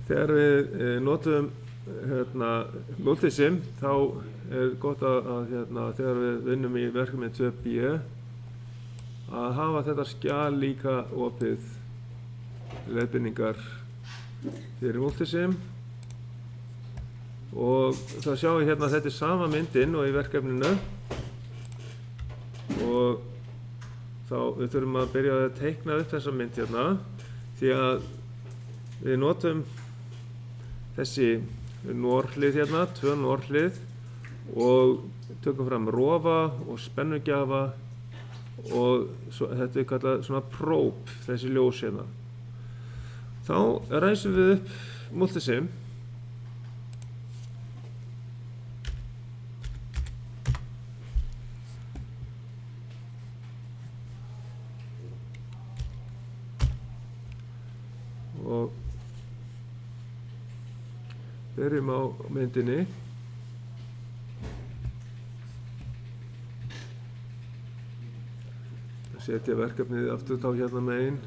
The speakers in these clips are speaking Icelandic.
Þegar við notum multisim þá gott að þegar við vinnum í verkefni 2b að hafa þetta skjal líka opið leiðbeiningar fyrir multisim og það sjáum við að þetta sama myndin og í verkefninu og þá við þurfum að byrja að teikna upp þessa mynd því að við notum þessi norhlið 2 norhlið og tökum fram rofa og spennugjafa og þetta kallað svona prób, þessi ljós Þá ræsum við upp multisim og byrjum á myndinni setja verkefnið aftur þá megin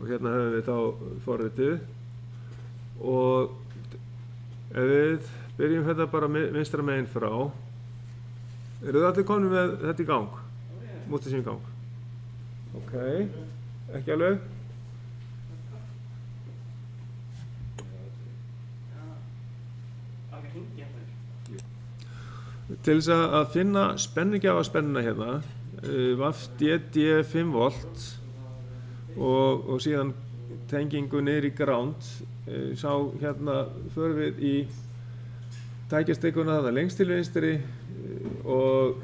og höfum við þá forritið og ef við byrjum bara vinstra megin frá eru þið allir komin með þetta í gang? Multisim í gang? Ok, ekki alveg? Til þess að finna spennugjafa spennuna VAF-DD 5 volt og síðan tengingu niður í ground sá förum við í tækjastikuna lengst til vinstri og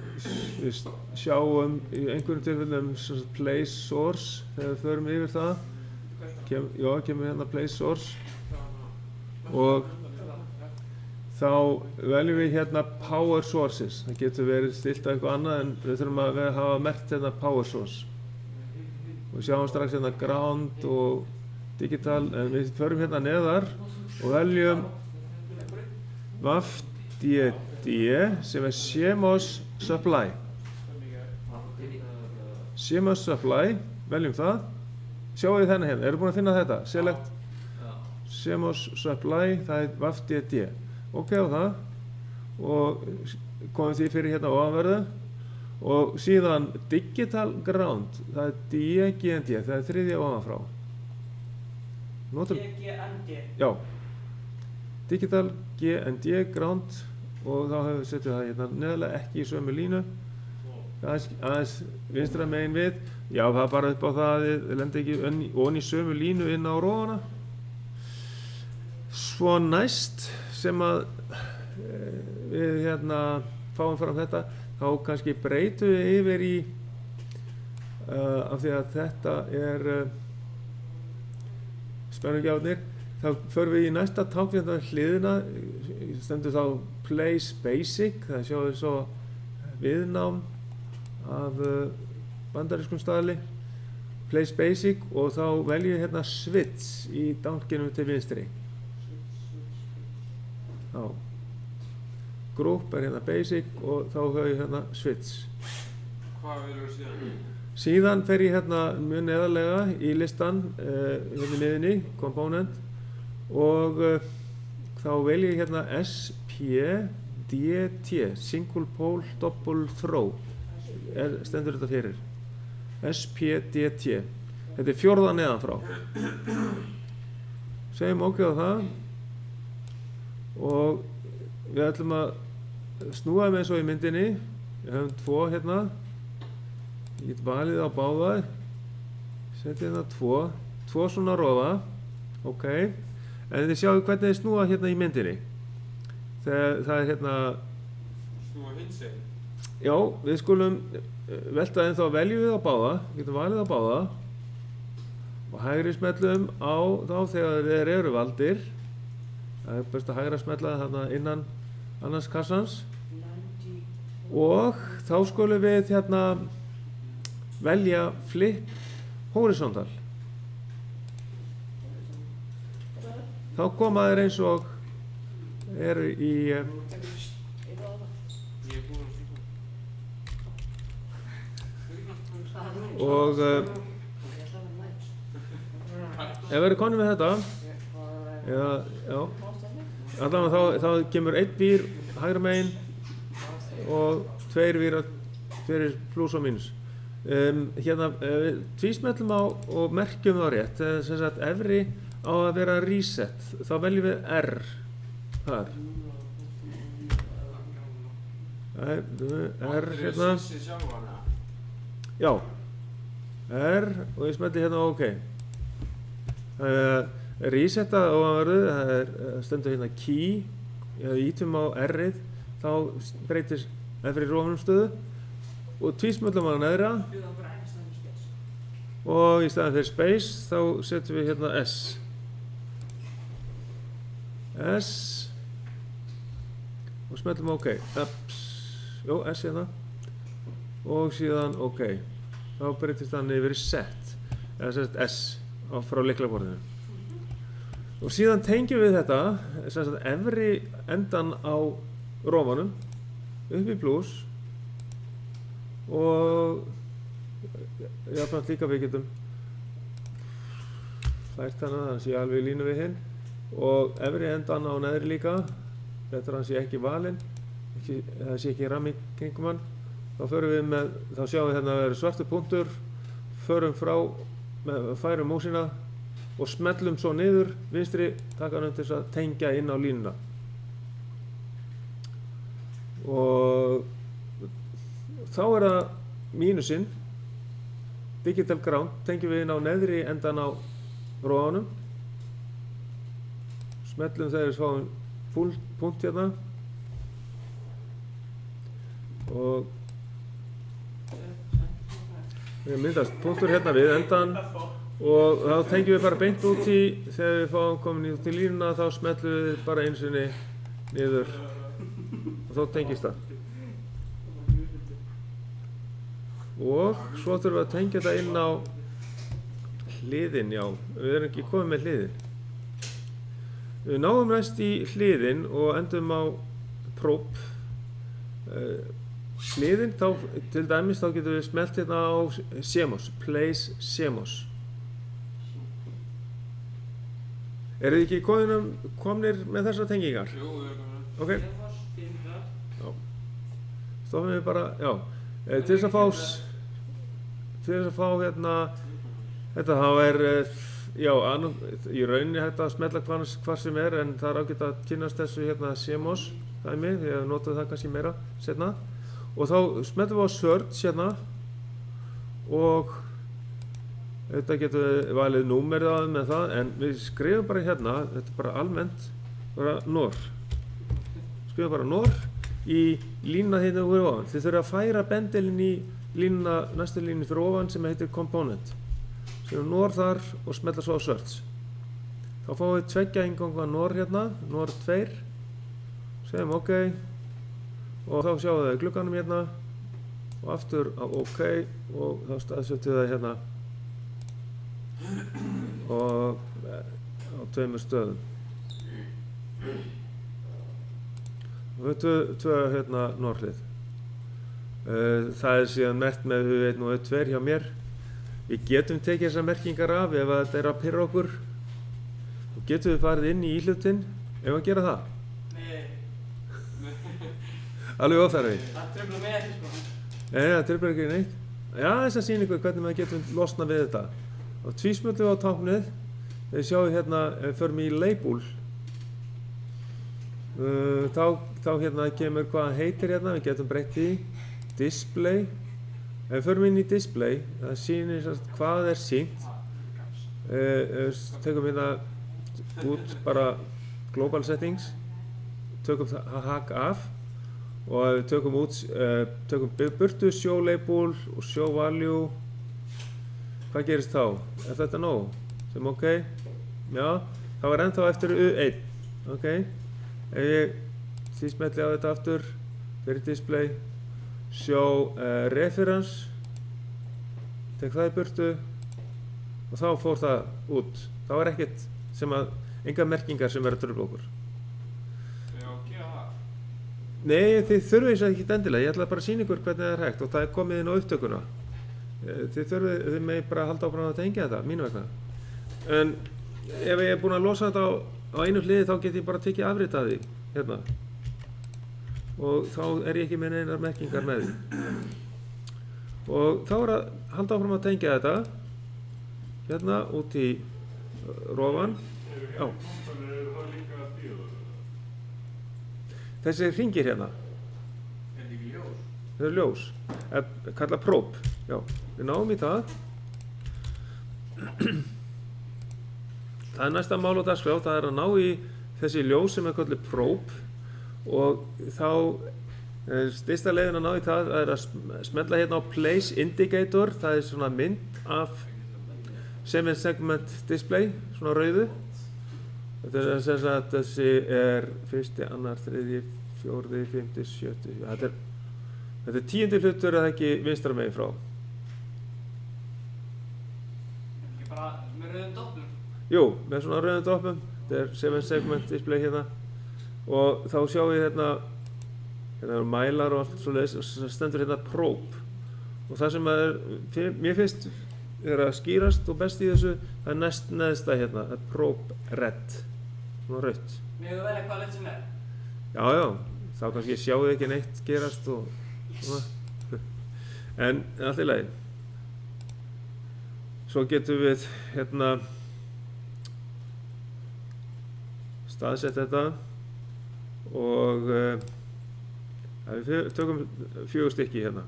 við sjáum í einhverjum tilfellum place source þegar við förum yfir það kemur place source og þá veljum við power sources það getur verið stilt á eitthvað annað en við þurfum að hafa merkt power source og sjáum strax ground og digital en við förum neðar og veljum VAF-DD sem CMOS supply CMOS supply, veljum það sjáum við þennan eru búin að finna þetta select CMOS supply, það VAF-DD ok á það og komum því fyrir ofanverðu og síðan digital ground það DGND, það þriðja ofanfrá DGND já digital GND ground og þá höfum við setjað það neðarlega ekki í sömu línu aðeins vinstra megin við já það er bara upp á það að þið lendi ekki onni í sömu línu inn á rófana svo næst sem að við fáum fram þetta þá kannski breytum við yfir í af því að þetta spennugjafarnir þá förum við í næsta tákn hliðina stendur þá place basic það sjáum við svo viðnám af bandarískum staðli place basic og þá veljum við switch í dálkinum til vinstri já group basic og þá höfum við switch hvað viljum við síðan? Síðan fer ég mjög neðarlega í listan í miðinni, component og þá vel ég SPDT, single pole double throw stendur þetta fyrir SPDT þetta fjórða neðan frá segjum ok á það og við ætlum að snúa með eins og í myndinni við höfum 2 ég get valið á báða setja 2 svona rofa ok en þið sjáu hvernig þið snúa í myndinni þegar það snúa hinsegin já við skulum velta ennþá veljum við á báða getum valið á báða og hægri smellum á þá þegar þeir eru valdir það best að hægra smella þarna innan annars kassans og þá skulum við velja flip horizontal þá koma þeir eins og eru í og ef við erum konum með þetta já, allavega þá kemur einn vír hægra megin og 2 vírar fyrir pluss og mínus. Hérna tvísmellum á og merkjum það rétt, sem sagt efri á að vera reset, þá veljum við R þar. R hérna, já, R og ég smelli hérna OK. Resetta og það stendur hérna key, ef við ítum á R-ið þá breytist efri rofunum stöðu og tvísmellum á neðra og í staðan fyrir space þá setjum við hérna S og smellum OK. Jó, S hérna og síðan OK. Þá breytist hann yfir í set eða sem sagt S frá lyklaborðinu. Og síðan tengjum við þetta sem sagt efri endan á rofanum upp í pluss og jafnframt líka við getum fært hana þannig að sé alveg í línu við hinn og efri endan á neðri líka, þetta hann sé ekki valinn, það sé ekki rammi kringum hann, þá förum við með, þá sjáum við hérna að það eru svartur punktur, förum frá, færum músina og smellum svo niður vinstri takkanum til þess að tengja inn á línuna. Og þá er það mínusinn, digital ground, tengjum við inn á neðri endan á rofanum, smellum þegar við fáum full punkt hérna og við myndast punktur hérna við endan og þá tengjum við bara beint út í, þegar við fáum komin út í línuna þá smellum við bara einu sinni niður og þá tengist það. Og svo þurfum við að tengja þetta inn á hliðin, já, við erum ekki komið með hliðin. Við náum næst í hliðin og endum á probe. Hliðin, þá, til dæmis, þá getum við smellt hérna á CMOS, place CMOS. Eru þið ekki komnir með þessar tengingar? Jú, við erum komin. Ok. Já. Stoppum við bara, já. Til þess að fá hérna, þetta þá já, í rauninni hægt að smella hvar sem en það er ágætt að kynnast þessu hérna CMOS dæmi, því að notum það kannski meira seinna. Og þá smellum við á search hérna og þetta getur við valið númerið á með það, en við skrifum bara hérna, þetta er bara almennt, bara NOR. Skrifum bara NOR í línuna hérna fyrir ofan. Þið þurfum að færa bendilinn í línuna, næstu línu fyrir ofan sem heitir component. Skrifum NOR þar og smella svo á search. Þá fáum við 2 einganga NOR hérna, NOR 2, segjum OK og þá sjáum við glugganum hérna og aftur á OK og þá staðsetjum við það hérna og á 2 stöðum. Og við höfum hérna NOR-hlið. Það er síðan merkt með U1 og U2 hjá mér. Við getum tekið þessar merkingar af ef þetta er að pirra okkur. Og getum við farið inn í íhlutinn ef að gera það? Nei. Alveg óþarfi. Það truflar mig ekki sko. Nei, það truflar ekki neitt. Já, þess að sýna ykkur hvernig maður getum losnað við þetta. Og tvísmöllum á táknið, við sjáum hérna, ef við förum í label, þá hérna kemur hvað heitir hérna, við getum breytt því, display. Ef við förum inn í display, það sýnir hvað er sýnt. Tökum hérna út bara global settings, tökum það hak af og ef við tökum út, tökum burtu show label og show value, hvað gerist þá? Er þetta nóg? Sem OK? Já, það var ennþá eftir U1. OK? Ef ég smelli á þetta aftur, fyrir display, show reference, tek það í burtu og þá fór það út. Það var ekkert sem að, enga merkingar sem verður að trufla okkur. Já, gera það. Nei, þið þurfið þess að ekki endilega, ég ætla bara að sýna ykkur hvernig það er hægt og það er komið inn á upptökuna. þið megið bara halda áfram að tengja þetta, mínu vegna. En ef ég er búinn að losa þetta á einu hliði þá get ég bara tekið afrit af því, hérna. Og þá er ég ekki með neinar merkingar með því. Og þá er að halda áfram að tengja þetta, hérna út í rofan. Já. Þessi hringir hérna. Er þetta ekki ljós? Það er ljós. Kalla próp. Já, við náum í það. Það er næsta mál á dagskrá, það er að ná í þessi ljós sem er kallið próp og þá stysta leiðin að ná í það er að smella hérna á Place Indicator, það er svona mynd af 7 segment display, svona rauðu. Þetta er sem sagt þessi er 1., 2., 3., 4., 5., 7. Þetta er 10. hlutur eða ekki vinstra megin frá. Ekki bara með rauðum doppum? Jú, með svona rauðum doppum. Þetta er 7 segment display hérna. Og þá sjáum við hérna eru mælar og allt svoleiðis og stendur hérna probe. Og það sem mér finnst er að skýrast og best í þessu, það er næst neðsta hérna, það er probe red. Svona rautt. Megum við velja hvað lit sem er? Já, þá kannski sjáum við ekki neitt gerast og svona. En allt í lagi. Svo getum við hérna staðsett þetta og við tökum 4 stykki hérna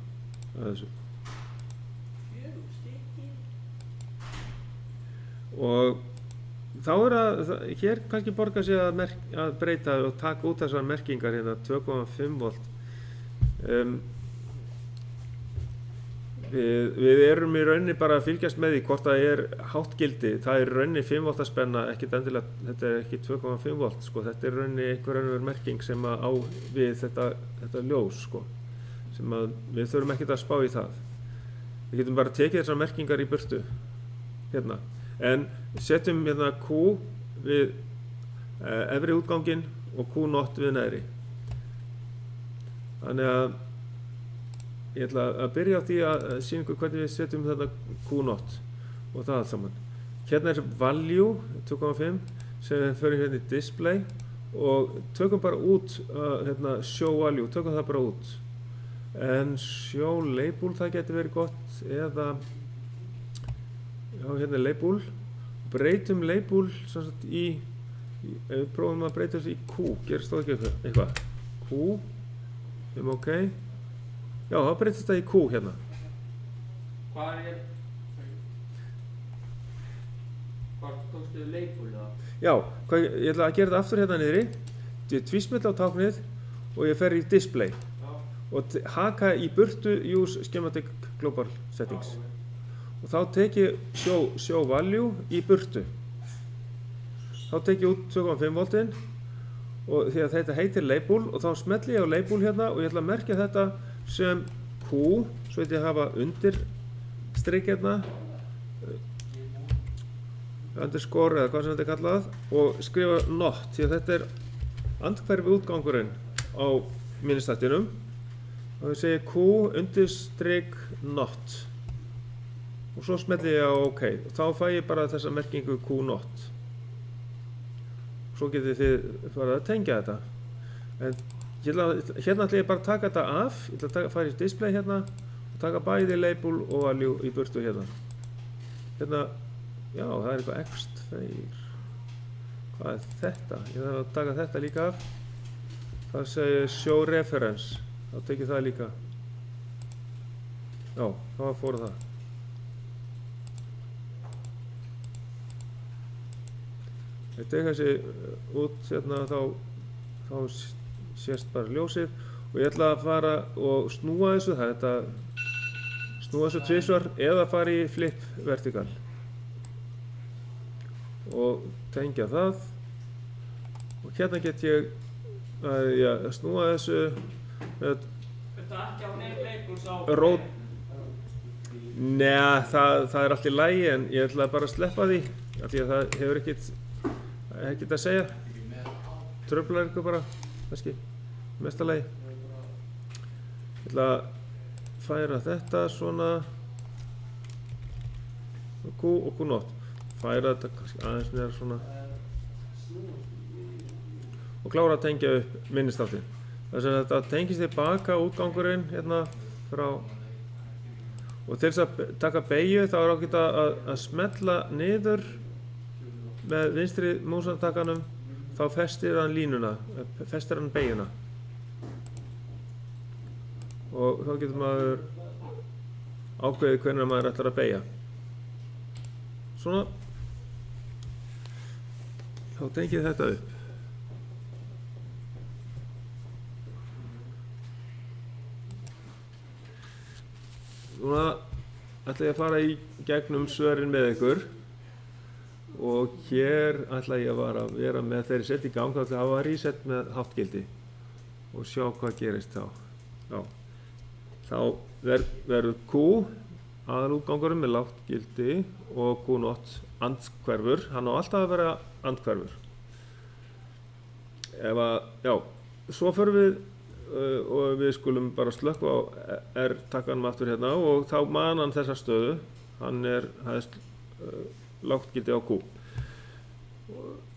að þessu. 4 stykki? Og þá er hér kannski borgar sig að breyta og taka út þessar merkingar hérna 2,5 volt. Við erum í rauninni bara að fylgjast með því hvort það er hátt gildi. Það er í rauninni 5 volt spenna, ekkert endilega, þetta er ekki 2,5 volt sko. Þetta er í rauninni einhver önnur merking sem á við þetta ljós sko. Sem við þurfum ekkert að spá í það. Við getum bara tekið þessar merkingar í burtu hérna. En setjum hérna Q við efri útganginn og Q0 við neðri. Þannig að ég ætla að byrja á því að sýna ykkur hvernig við setjum þetta Q0 og það allt saman. Hérna er value 2,5 sem við förum hérna í display og tökum bara út hérna, show value, tökum það bara út. En show label, það getur verið gott eða já, hérna er label. Breytum label sem sagt ef við prófum að breyta þessu í Q, gerist þá ekki eitthvað. Q, OK. Já, þá breytist það í Q hérna. Hvað tókstu label þá? Já, ég ætla að gera þetta aftur hérna niðri. Ég tvísmella á táknið og ég fer í display. Já. Og haka í burtu use schematic global settings. Og þá tek ég show value í burtu. Þá tek ég út 2,5 voltinn og því að þetta heitir label og þá smelli ég á label hérna og ég ætla að merkja þetta sem Q, svo veit ég hafa undir strik hérna underscore eða hvað sem þetta er kallað og skrifa not því að þetta er andhverfi útgangurinn á minnisþættinum og við segjum Q undirstrik not og svo smelli ég á OK og þá fæ ég bara þessa merkingu Q not og svo getið þið farið að tengja þetta en hérna ætla ég bara að taka þetta af, ég ætla að fara í display hérna og taka bæði label og value í burtu hérna. Hérna, já það er eitthvað X2, hvað er þetta? Ég þarf að taka þetta líka af, það segir show reference, þá tek ég það líka. Já, þá fór það. Ég tek þessi út hérna þá sést bara ljósið og ég ætla að fara og snúa þessu snúa þessu tvisvar eða fara í flip vertikal og tengja það og hérna get ég að snúa þessu með Þetta ekki á neinn labels á rót. Nei, það er allt í lagi en ég ætla bara að sleppa því af því að það hefur ekkert að segja truflar ykkur bara kannski mesta lagi. Ég ætla að færa þetta svona Q og Q0. Færa þetta kannski aðeins neðar svona og klára að tengja upp minnistáttinn. Þess að þetta tengist tilbaka útgangurinn hérna frá, og til þess að taka beygju þá er ágætt að smella niður með vinstri músatakanum, þá festir hann línuna, festir hann beygjuna og þá getur maður ákveðið hvernig maður ætlar að beygja. Svona, þá tengið þetta upp. Núna ætla ég að fara í gegnum svörin með ykkur og hér ætla ég að vera með þeirri sett í gang, þá ætla ég að hafa reset með háttgildi og sjá hvað gerist þá. Já. Þá verður Q aðalútgangurinn með lágt gildi og Q0 andhverfur. Hann á alltaf að vera andhverfur. Já, svo förum við og við skulum bara slökkva á R-takkanum aftur hérna og þá man hann þessa stöðu. Hann hæðist lágt gildi á Q.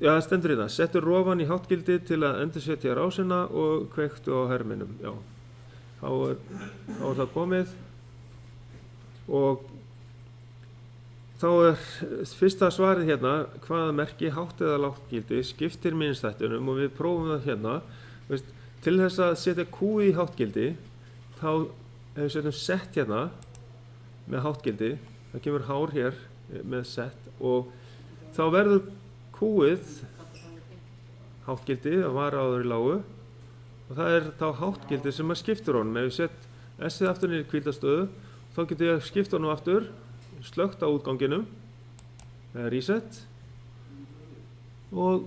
Já, það stendur hérna. Settur rofan í hátt gildi til að endursetja rásina og kveiktu á herminum. Já. Þá er það komið og þá fyrsta svarið hérna, hvaða merki hátt eða lágt gildi skiptir minnisþættinum, og við prófum það hérna. Til þess að setja Q í hátt gildi þá hefur við setjum set hérna með hátt gildi, það kemur hár hér með set og þá verður Q-ið hátt gildi, það var áður í lágu og það er þá hátt gildi sem að skiptir honum. Ef við set S-ið aftur niður í hvíldastöðu þá getur ég skipt honum aftur, slökkt á útganginum með reset og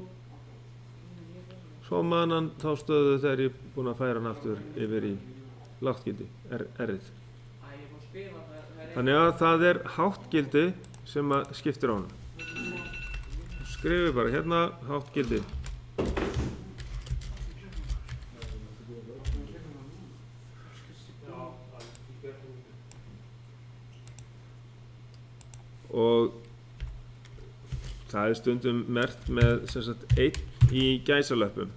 svo man hann þá stöðu þegar ég er búinn að færa hann aftur yfir í lágt gildi, R-ið. Þannig að það er hátt gildi sem að skiptir á honum. Skrifum bara hérna hátt gildi. Og það er stundum merkt með sem sagt 1 í gæsalöppum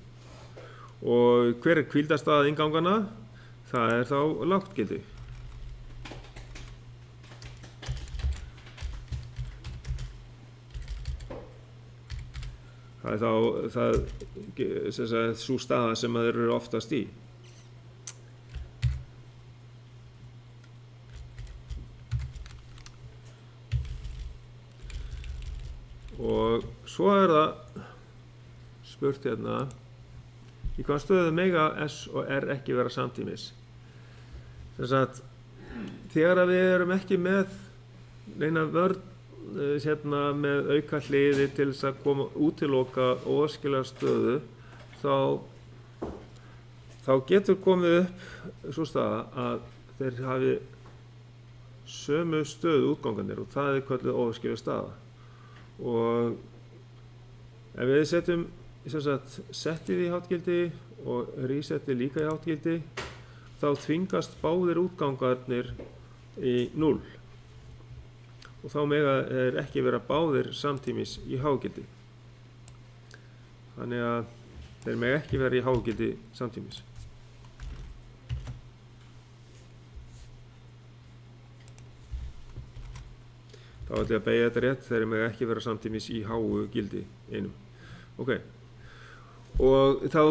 og hver er hvíldarstaða inngangana? Það er þá lágt gildi. Það er þá sú staða sem þeir eru oftast í. Og svo er það spurt hérna, í hvaða stöðu mega S og R ekki vera samtímis? Þess að þegar við erum ekki með neina vörn hérna með auka hliði til þess að koma útiloka óæskilega stöðu, þá getur komið upp svo staða að þeir hafi sömu stöðu útgangarnir og það er kölluð óæskilega staða. Og ef við setjum settið í hátt gildi og resetið líka í hátt gildi, þá þvingast báðir útgangarnir í 0 og þá mega ekki vera báðir samtímis í hágildi. Þannig að þeir mega ekki vera í hágildi samtímis. Þá ætlum ég að beygja þetta rétt, þeir mega ekki vera samtímis í háu gildi einum. Ok, og þá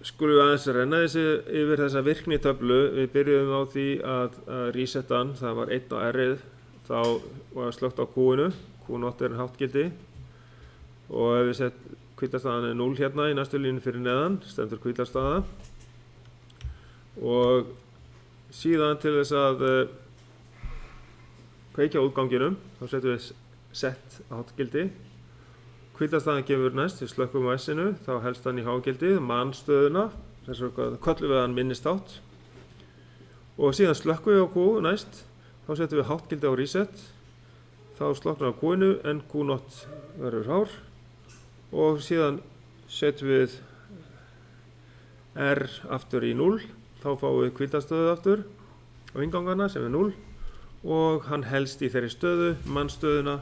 skulum við aðeins renna yfir þessa virknitöflu. Við byrjuðum á því að resetta hann, það var 1 á R-ið, þá var slökkt á Q-inu, Q0 er hátt gildi og ef við sett hvíldarstaðan 0 hérna í næstu línu fyrir neðan, stendur hvíldarstaða og síðan til þess að kveikja útganginum, þá setjum við set á hátt gildi. Hvíldarstaðan kemur næst, við slökkum á S-inu, þá helst hann í hágildi, mannstöðuna, þess vegna köllum við hann minnistátt og síðan slökkum við á Q næst, þá setjum við hátt gildi á reset, þá slöknar á Q-inu en Q0 verður hár og síðan setjum við R aftur í 0, þá fáum við hvíldarstöðu aftur á inngangana sem er 0 og hann helst í þeirri stöðu, mannstöðuna,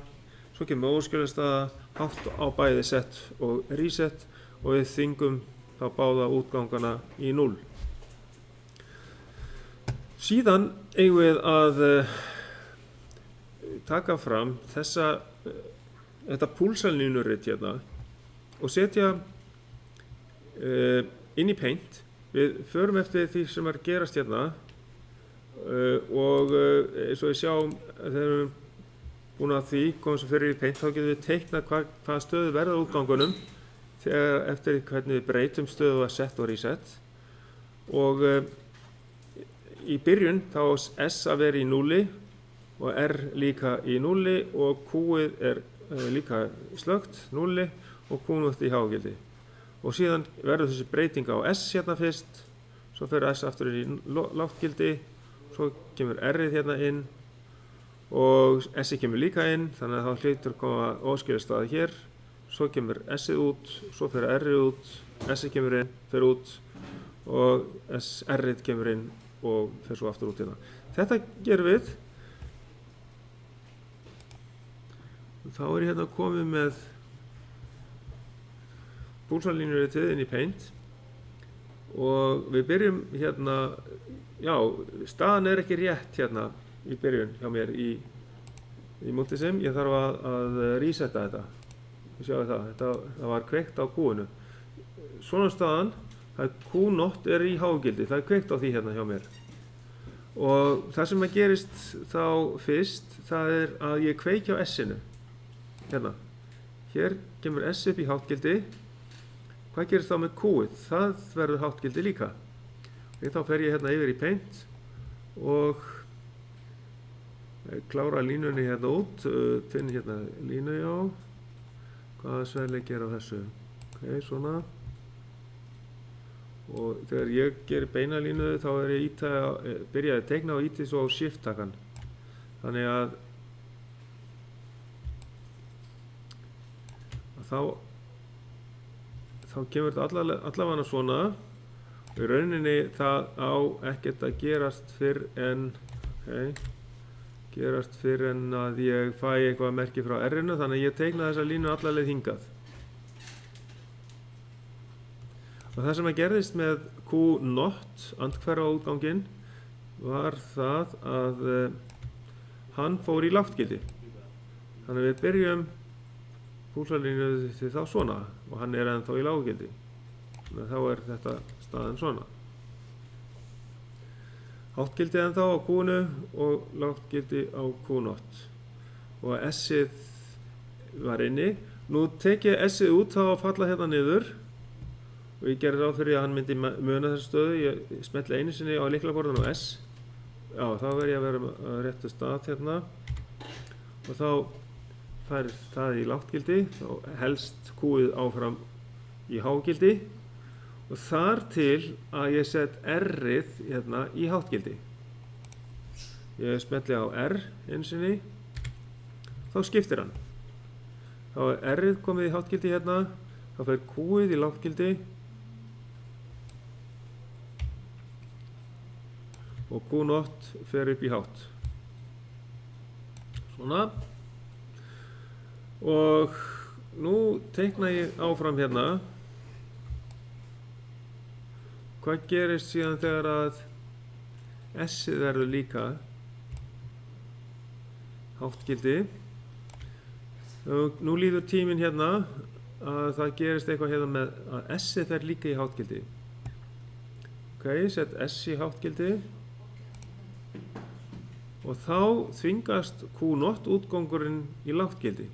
svo kemur óskiljastaða, hátt á bæði set og reset og við þingum þá báða útgangana í 0. Síðan eigum við að taka fram þetta púlsalínurit hérna og setja inn í Paint. Við förum eftir því sem er að gerast hérna og eins og við sjáum þegar við erum búin að því komum sem fyrir í Paint, þá getum við teiknað hvað stöðu verður útgangunum þegar eftir hvernig við breytum stöðu að set og reset. Og í byrjun þá S að vera í 0 og R líka í 0 og Q-ið er líka slögt 0 og Q-ið í hágildi. Og síðan verður þessi breyting á S hérna fyrst, svo fer S aftur í lágtgildi, svo kemur R-ið hérna inn og S-ið kemur líka inn, þannig að þá hlýtur koma óskiljastaða hér, svo kemur S-ið út, svo fer R-ið út, S-ið kemur inn, fer út og R-ið kemur inn og fer svo aftur út hérna. Þetta gerum við. Þá er ég hérna komið með púlsalínuritið inn í Paint og við byrjum hérna, já, staðan er ekki rétt hérna í byrjun hjá mér í Multisim. Ég þarf að resetta þetta. Við sjáum það var kveikt á Q-inu. Svona staðan, Q0 er í hágildi, það er kveikt á því hérna hjá mér. Og það sem að gerist þá fyrst, það er að ég kveiki á S-inu. Hérna, hér kemur S upp í hágildi. Hvað gerist þá með Q-ið? Það verður hágildi líka. Þá fer ég hérna yfir í Paint og klára línunni hérna út, finn hérna línu, já, hvaða sverleik er á þessu, ok, svona, og þegar ég gerir beina línu þá er ég byrjaði að teikna og íti svo á shift-takan, þannig að þá kemur þetta allavega svona, og í rauninni það á ekkert að gerast fyrr en, að ég fæ eitthvað merki frá R-inu, þannig að ég teikna þessa línu alla leið hingað. Og það sem að gerðist með Q0, andhverfa útganginn, var það að hann fór í lágtgildi. Þannig að við byrjum púlsalínu til þá svona og hann er ennþá í lággildi. Þannig að þá er þetta staðan svona. Háttgildi ennþá á Q-inu og lággildi á Q0. Og S-ið var inni. Nú tek ég S-ið út þá að falla hérna niður og ég gerði ráð fyrir að hann myndi muna þessu stöðu. Ég smetli einu sinni á lyklaborðinu á S. Já, þá verð ég að vera á réttu stað hérna og þá fær það í lággildi, þá helst Q-ið áfram í hágildi og þar til að ég set R-ið hérna í háttgildi. Ég smetli á R einu sinni, þá skiptir hann. Þá er R-ið komið í háttgildi hérna, þá fer Q-ið í lággildi og Q0 fer upp í hátt. Svona. Og nú teikna ég áfram hérna. Hvað gerist síðan þegar að S-ið verður líka háttgildi? Nú líður tíminn hérna að það gerist eitthvað hérna með að S-ið fer líka í háttgildi. Ok, set S í háttgildi og þá þvingast Q0 útgangurinn í lággildi.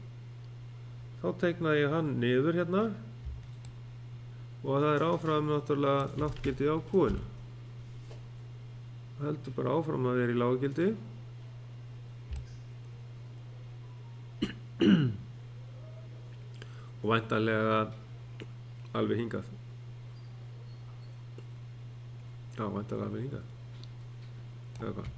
Þá teiknaði ég hann niður hérna og það er áfram náttúrulega lággildi á Q-inu. Það heldur bara áfram að vera í lággildi. Og væntanlega alveg hingað. Já, væntanlega alveg hingað. Eða hvað?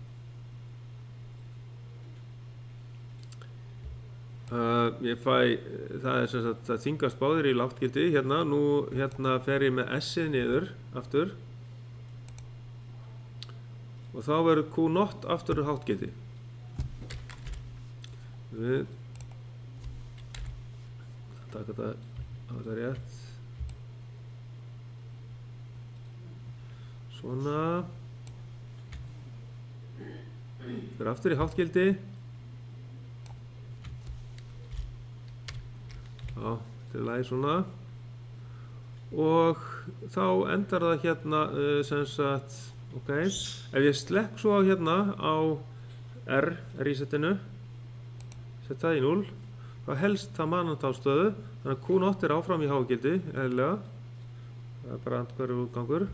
Ég fæ, það er sem sagt, það þingast báðir í lággildi hérna, nú hérna fer ég með S-ið niður aftur og þá verður Q0 aftur háttgildi. við taka þetta rétt svona fyrir aftur í háttgildi já, þetta lagi svona og þá endar það hérna sem sagt ok, ef ég slekk svo á hérna á R resetinu set það í 0 þá helst það mannantálstöðu þannig að Q0 er áfram í hágildi eðlilega það er bara andhverju útgangur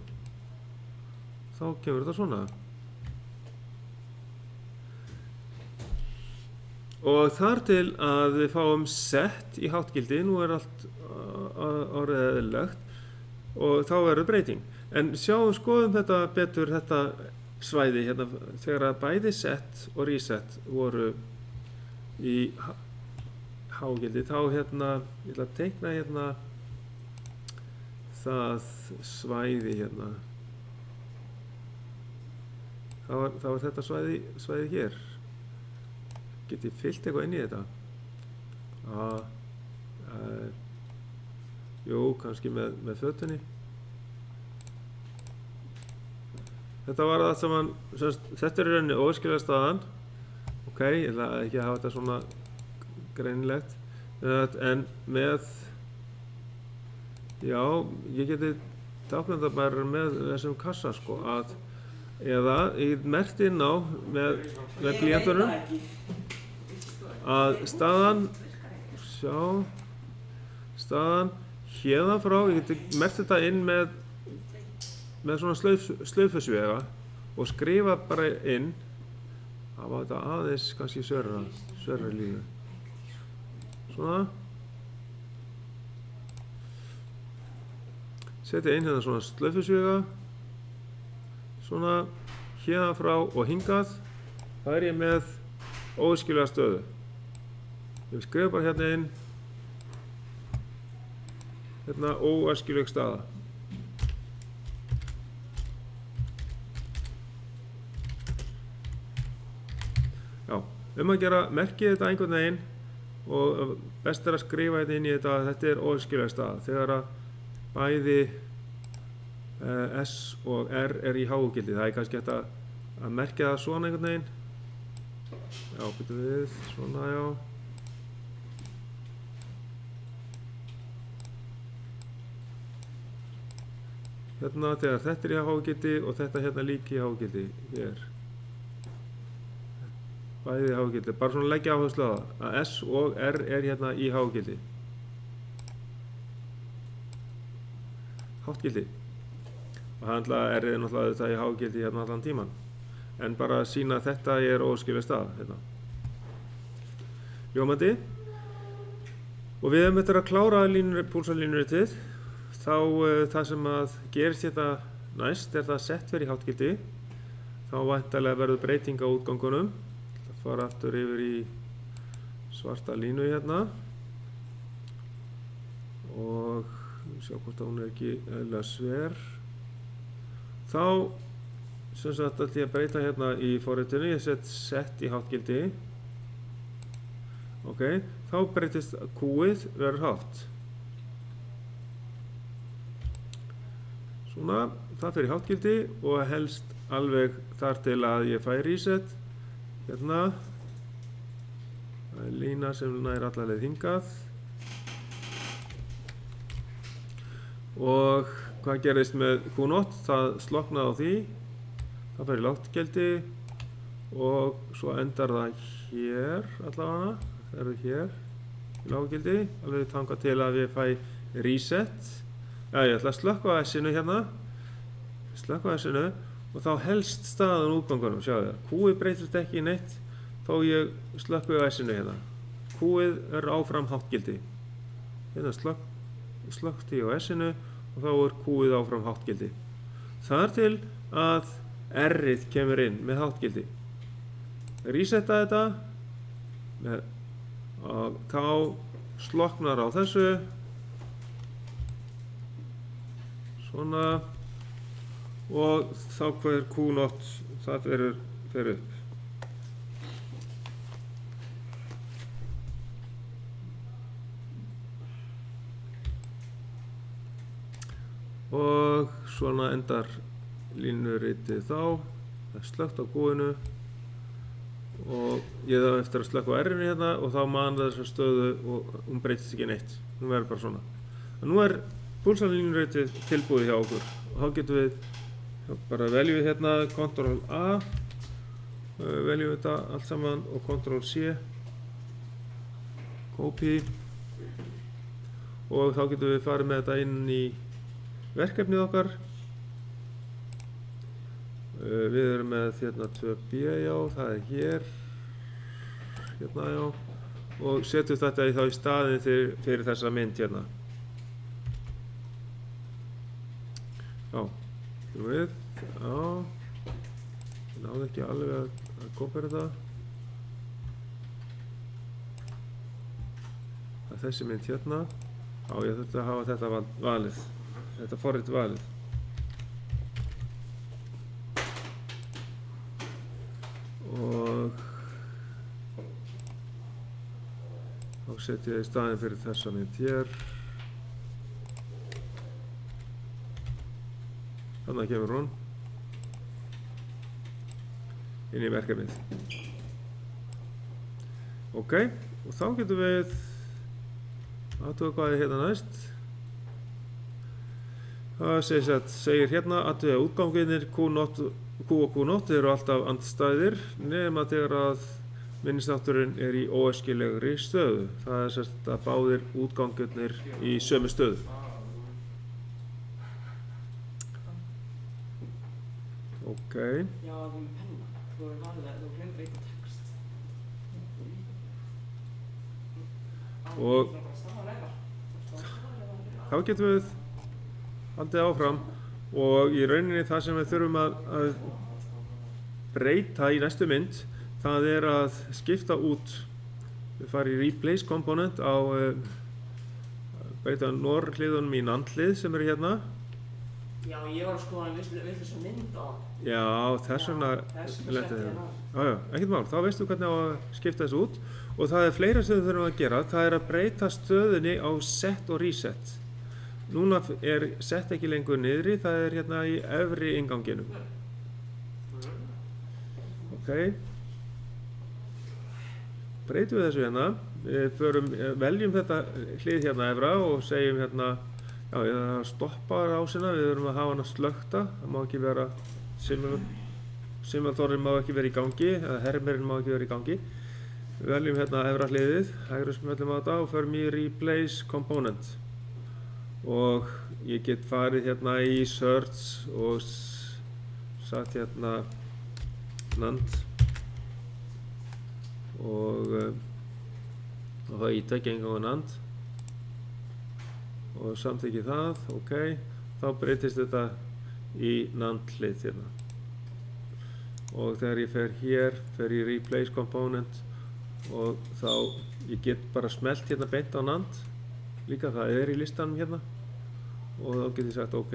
þá kemur þetta svona og þar til að við fáum set í háttgildi nú er allt orðið eðlilegt og þá verður breyting en skoðum þetta betur þetta svæði hérna þegar að bæði set og reset voru í hágildi þá hérna ég ætla að teikna hérna það svæði hérna þá er þetta svæði hér get ég fyllt eitthvað inn í þetta jú, kannski með fötunni þetta var það sem þetta er í rauninni óskilja staðan ok, ég ætla ekki að hafa þetta svona greinilegt en með já, ég geti táknað það bara með þessum kassa sko að eða ég merkti inn á með blýantunum að staðan hérðan frá ég geti merkt þetta inn með svona slaufusvega og skrifa bara inn það var þetta aðeins kannski sverra línu svona setja inn hérna svona slaufusvega svona hérðan frá og hingað það er ég með óskilja stöðu ég skrifa bara hérna inn hérna óæskileg staða já, að gera merkið þetta einhvern veginn og best er að skrifa þetta inn í þetta er óæskileg staða þegar að bæði S og R er í hágildi það er kannski hægt að merkja það svona einhvern veginn já, byrju við, svona já hérna þegar þetta er í hágildi og þetta hérna líka í hágildi hér bæði í hágildi, bara svona leggja áherslu á það að S og R er hérna í hágildi háttgildi og það er náttúrulega þetta í hágildi hérna allan tíman en bara að sína að þetta er óskilja stað hérna ljómandi og við höfum þetta að klára púlsalínuritið þá það sem að gerist þetta næst er það sett verið í háttgildi þá væntanlega verður breyting á útgangunum það fara aftur yfir í svarta línu hérna og sjá hvort að hún er ekki eðlilega sver þá sem sagt ætla ég að breyta hérna í forritinu ég sett í háttgildi ok, þá breytist Q-ið verður hátt svona, það fyrir háttgildi og helst alveg þar til að ég fæ reset hérna það er lína sem nær alla leið hingað og hvað gerist með Q0 það sloknaði á því það fyrir láttgildi og svo endar það hér allavega það eru hér í lággildi alveg þangað til að ég fæ reset ég ætla að slökkva á S-inu hérna og þá helst staðan útgangunum sjáðu það, Q-ið breytist ekki neitt þó ég slökkva á S-inu hérna Q-ið er áfram háttgildi hérna slökkti ég á S-inu og þá er Q-ið áfram háttgildi þar til að R-ið kemur inn með háttgildi resetta þetta og þá sloknar á þessu svona og þá hver Q0 það fer upp og svona endar línuritið þá. Það er slökkt á Q-inu og ég þarf eftir að slökka á R-inu hérna og þá man það þessa stöðu og hún breytist ekki neitt. Hún verður bara svona. Og nú er púlsalínuritið tilbúið hjá okkur og þá getum við bara veljum við hérna Ctrl-A, veljum þetta allt saman og Ctrl-C, copy og þá getum við farið með þetta inn í verkefnið okkar. Við erum með hérna 2B, já, það er hér, hérna, já, og setjum þetta þá í staðinn fyrir þessa mynd hérna. Já, við, já, ég náði ekki alveg að kópera það. Það er þessi mynd hérna. Já, ég þurfti að hafa þetta valið, þetta forrit valið. Og þá setjum ég í staðinn fyrir þessa mynd hér. Þannig kemur hún inn í verkefnið. Ok, og þá getum við athuga hvað er hérna næst. Það segir hérna athuga útganginir Q og Q0 eru alltaf andstæðir nema þegar að minnisþátturinn er í óæskilegri stöðu. Það er sérst að báðir útgangirnir í sömu stöðu. Ok. Já, það er með penna. Þú er valið að þú glemir eitthvað text. Og þá getum við haldið áfram og í rauninni það sem við þurfum að breyta í næstu mynd, það er að skipta út, við farum í Replace Component á breyta norðhliðunum í NAND-hlið sem eru hérna. Já, ég var að skoða hann vill þess að mynd á. Já, þess vegna lenti þetta. Já, ekkert mál, þá veistu hvernig á að skipta þessu út og það er fleira sem við þurfum að gera, það er að breyta stöðunni á set og reset. Núna er set ekki lengur niðri, það er hérna í efri innganginum. Ok. Breytum við þessu hérna. Við veljum þetta hlið hérna efra og segjum hérna, já, ég þarf að stoppa rásina, við þurfum að hafa hana slökkta. Það má ekki vera, simulatorinn má ekki vera í gangi, eða hermerinn má ekki vera í gangi. Við veljum hérna efra hliðið, hægri smellum á þetta og förum í Replace Component. Og ég get farið hérna í Search og satt hérna NAND og þá ítekja engangu NAND og samþykki það, ok, þá breytist þetta í NAND hlið hérna. Og þegar ég fer hér, fer í Replace Component og þá ég get bara smellt hérna beint á NAND, líka það er í listanum hérna og þá get ég sagt ok.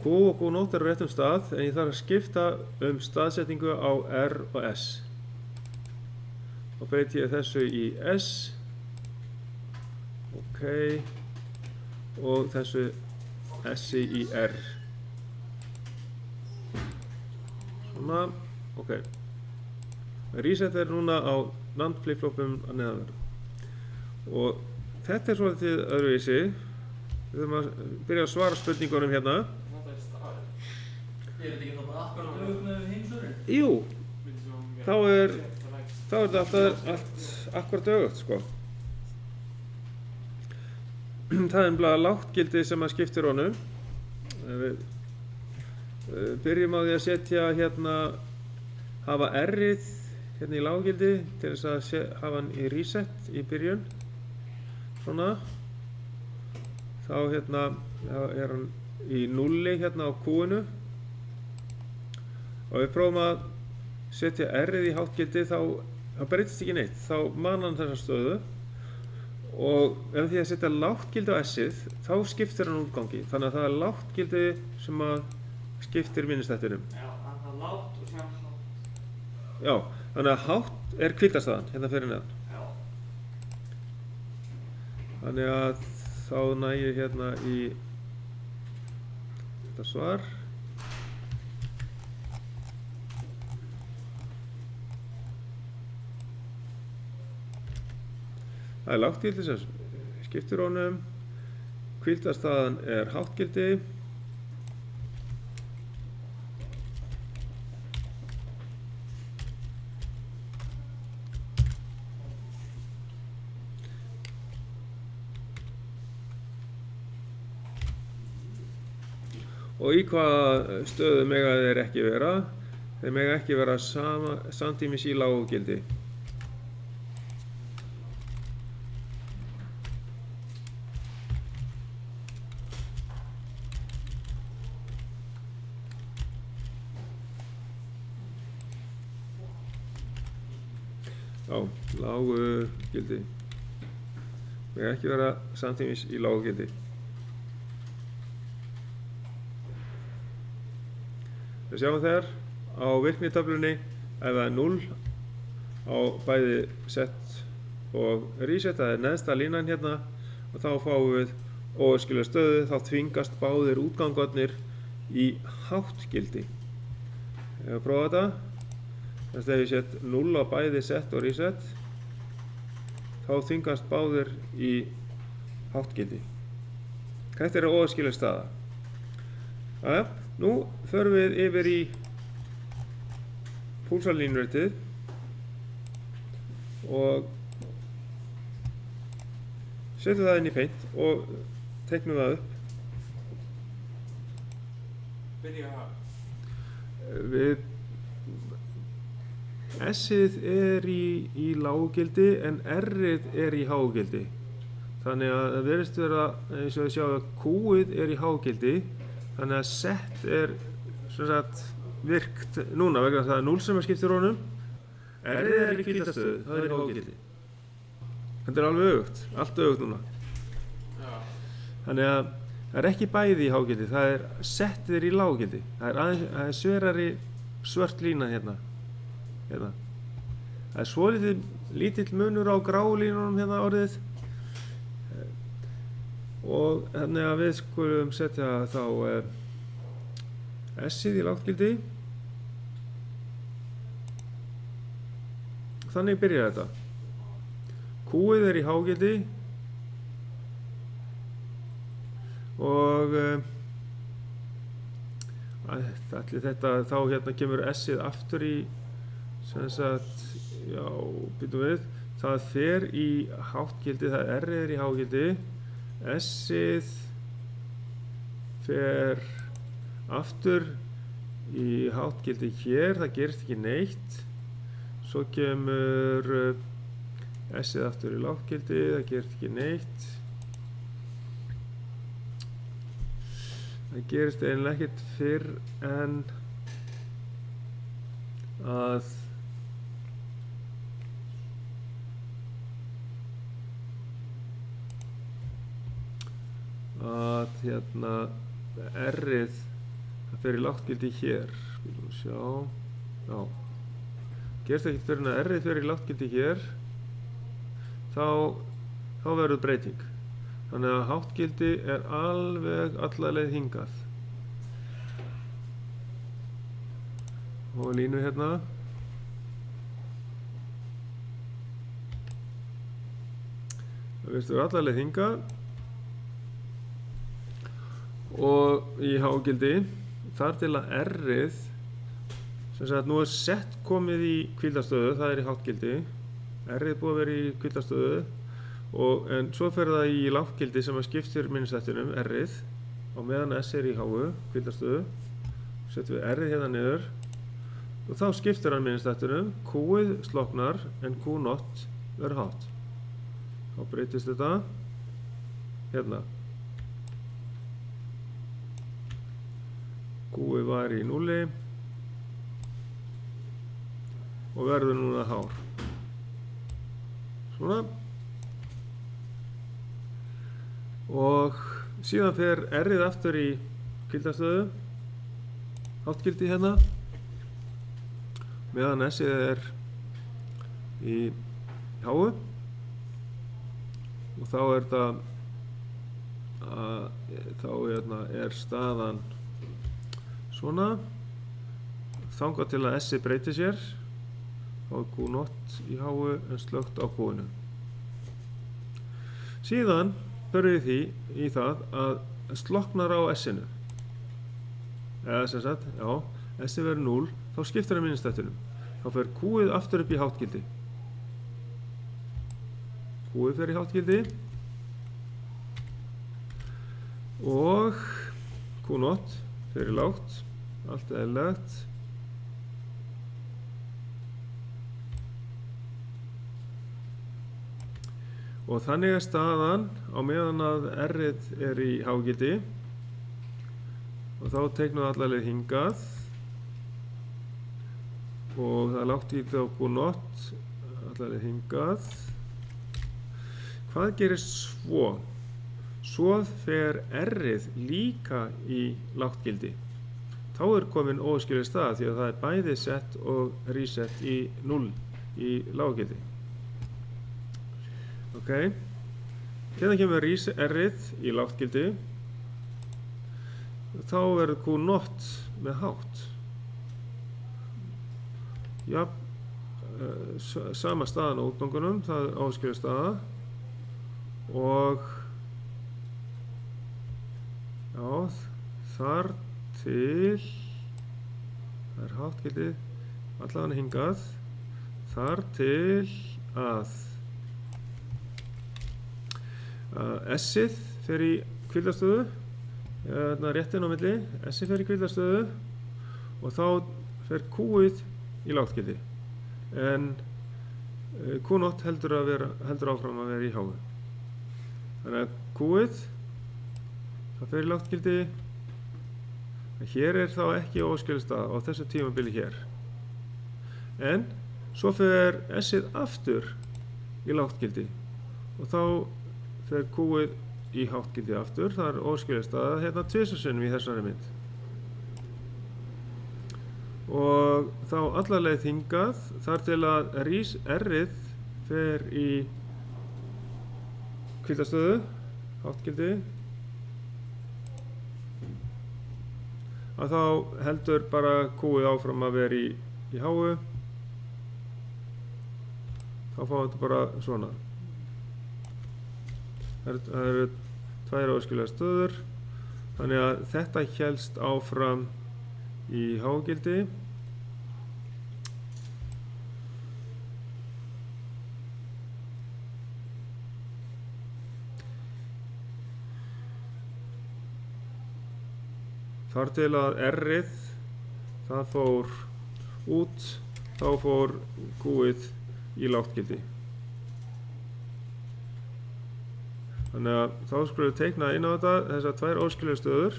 Q og Q0 eru rétt stað en ég þarf að skipta staðsetningu á R og S. Þá breyti ég þessu í S, ok, og þessu S-i í R. Svona, ok. Reset er núna á NAND flip-flopum að neðanverðu. Og þetta er svolítið öðruvísi. Við þurfum að byrja að svara spurningunum hérna. Er þetta ekki þá bara akkurat döguð með heimsöðurinn? Jú, þá er þetta allt akkurat dögugt, sko. Það er bara lágt-gildi sem að skiptir honum. Við byrjum á því að setja hérna, hafa R-ið hérna í lággildi til þess að hafa hann í reset í byrjun. Svona. Þá hérna er hann í nulli hérna á Q-inu. Og við prófum að setja R-ið í háttgildi, þá breytist ekki neitt. Þá man hann þessa stöðu. Og ef því að setja lágt gildi á S-ið, þá skiptir hann útgangi. Þannig að það er lágt gildi sem að skiptir minnistættinum. Já, það er lágt og sem hátt. Já, þannig að hátt er hvítastaðan, hérna fyrir neðan. Já. Þannig að þá næ ég hérna í þetta svar. Það er lágt gildi sem skiptir honum, hvíldarstaðan er hátt gildi, og í hvaða stöðu mega þeir ekki vera? Þeir mega ekki vera samtímis í lágu gildi. Já, lágu gildi. Mega ekki vera samtímis í lágu gildi. Við sjáum þegar á virknitöflunni ef það er 0 á bæði set og reset, það er neðsta línan hérna, og þá fáum við óæskilega stöðu, þá þvingast báðir útgangarnir í hátt gildi. Ef við prófa þetta, þess að ef ég set 0 á bæði set og reset, þá þvingast báðir í hátt gildi. Þetta er óæskileg staða. Jæja, nú förum við yfir í púlsalínuritið og setjum það inn í Paint og teiknum það upp. Byrja það. S-ið er í lággildi en R-ið er í hágildi. Þannig að það virðist vera, eins og við sjáum að Q-ið er í hágildi, þannig að set er sem sagt virkt núna vegna þess að það er 0 sem skiptir honum. R-ið er í hvíldastöðu, það er í hágildi. Þetta er alveg öfugt, allt öfugt núna. Já. Þannig að það er ekki bæði í hágildi, það er setið er í lággildi. Það er sverari svört lína hérna. Það er svolítið lítill munur á gráu línunum hérna orðið. Og þannig að við skulum setja þá S-ið í lággildi. Þannig byrjar þetta. Q-ið er í hágildi og ætli þetta þá hérna kemur S-ið aftur í sem sagt, já, býtum við, það fer í háttgildi, það R-ið er í hágildi, S-ið fer aftur í háttgildi hér, það gerist ekki neitt, svo kemur S-ið aftur í lággildi, það gerist ekki neitt, það gerist eiginlega ekkert fyrr en að hérna R-ið það fer í lággildi hér, við sjá, já, gerist ekkert fyrr en að R-ið fer í lággildi hér, þá verður breyting. Þannig að háttgildi er alveg alla leið hingað. Og línu hérna. Það verður alla leið hingað. Og í hágildi, þar til að R-ið, sem sagt nú er set komið í hvíldastöðu, það er í háttgildi. R-ið búið að vera í hvíldastöðu. En svo fer það í lággildi sem að skiptir minnisþættinum, R-ið, og meðan S er í háu, hvíldastöðu, setjum við R-ið hérna niður og þá skiptir hann minnisþættinum, Q-ið sloknar en Q0 verður hátt. Þá breytist þetta hérna. Q-ið var í 0 og verður núna hár. Svona. Og síðan fer R-ið aftur í hvíldastöðu, háttgildi hérna, meðan S-ið er í háu og þá er þetta þá er staðan svona þangað til að S-ið breytir sér þá er Q0 í háu en slökkt á Q-inu. Síðan förum við því í það að slokknar á S-inu eða sem sagt, já, S-ið verður 0 þá skiptir það minnstættinum þá fer Q-ið aftur upp í háttgildi Q-ið fer í háttgildi og Q0 fer í lágt allt eðlilegt og þannig er staðan á meðan að R-ið er í hágildi og þá teiknum við alla leið hingað og það er lágt í þetta á Q0 alla leið hingað. Hvað gerist svo? Svo fer R-ið líka í lágtgildi. Þá er komin óæskileg stað því að það er bæði set og reset í 0 í lággildi. Ok, hérna kemur R-ið í lágtgildi þá verður Q0 með hátt. Já, sama staðan á útgangunum, það er óæskileg staða og já, þar til það er háttgildið allavega hingað þar til að S-ið fer í hvíldastöðu rétt inn á milli, S-ið fer í hvíldastöðu og þá fer Q-ið í lágtgildi en Q0 heldur áfram að vera í háu. Þannig að Q-ið það fer í lágtgildi hér er þá ekki óæskileg stað á þessu tímabili hér en svo fer S-ið aftur í lágtgildi og þá fer Q-ið í háttgildi aftur, það er óæskileg stað hérna tvisvar sinnum í þessari mynd og þá alla leið hingað þar til að R-ið fer í hvíldastöðu, háttgildi að þá heldur bara Q-ið áfram að vera í háu þá fáum við þetta bara svona það eru tvær óæskilegar stöður þannig að þetta hélst áfram í hágildi þar til að R-ið það fór út þá fór Q-ið í lágtgildi þannig að þá skulum við teikna inn á þetta þessar tvær óæskilegu stöður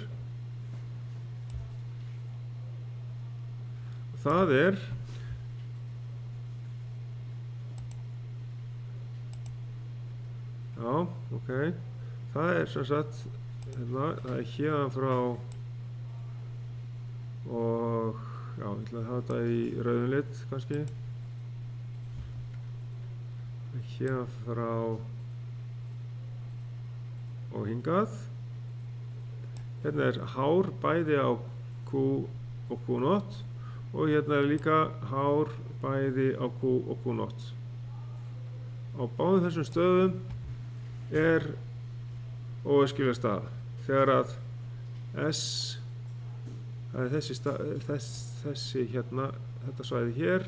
það er já, ok það er sem sagt hérna, það er hérðan frá og já, ég ætla að hafa þetta í rauðum lit kannski hérðan frá og hingað hérna er hár bæði á Q og Q0 og hérna er líka hár bæði á Q og Q0 á báðum þessum stöðum er óæskileg staða þegar að S það er þessi hérna þetta svæði hér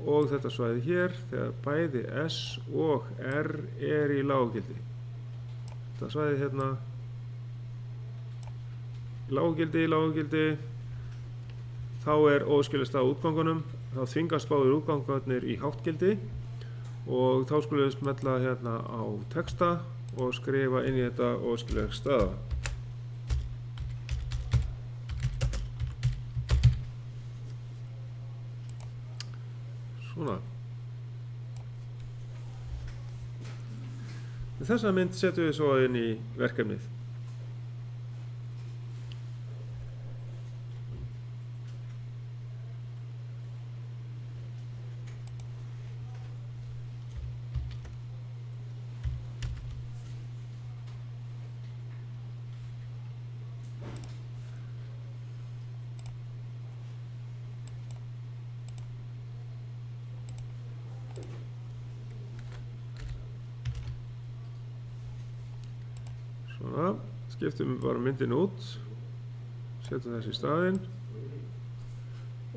og þetta svæði hér þegar bæði S og R er í lággildi þetta svæði hérna lággildi þá er óæskileg staða á útgangunum þá þvingast báðir útgangarnir í háttgildi og þá skulum við smella hérna á texta og skrifa inn í þetta óæskileg staða svona þessa mynd setjum við svo inn í verkefnið Svona, skiptum bara myndin út, setjum þessi í staðinn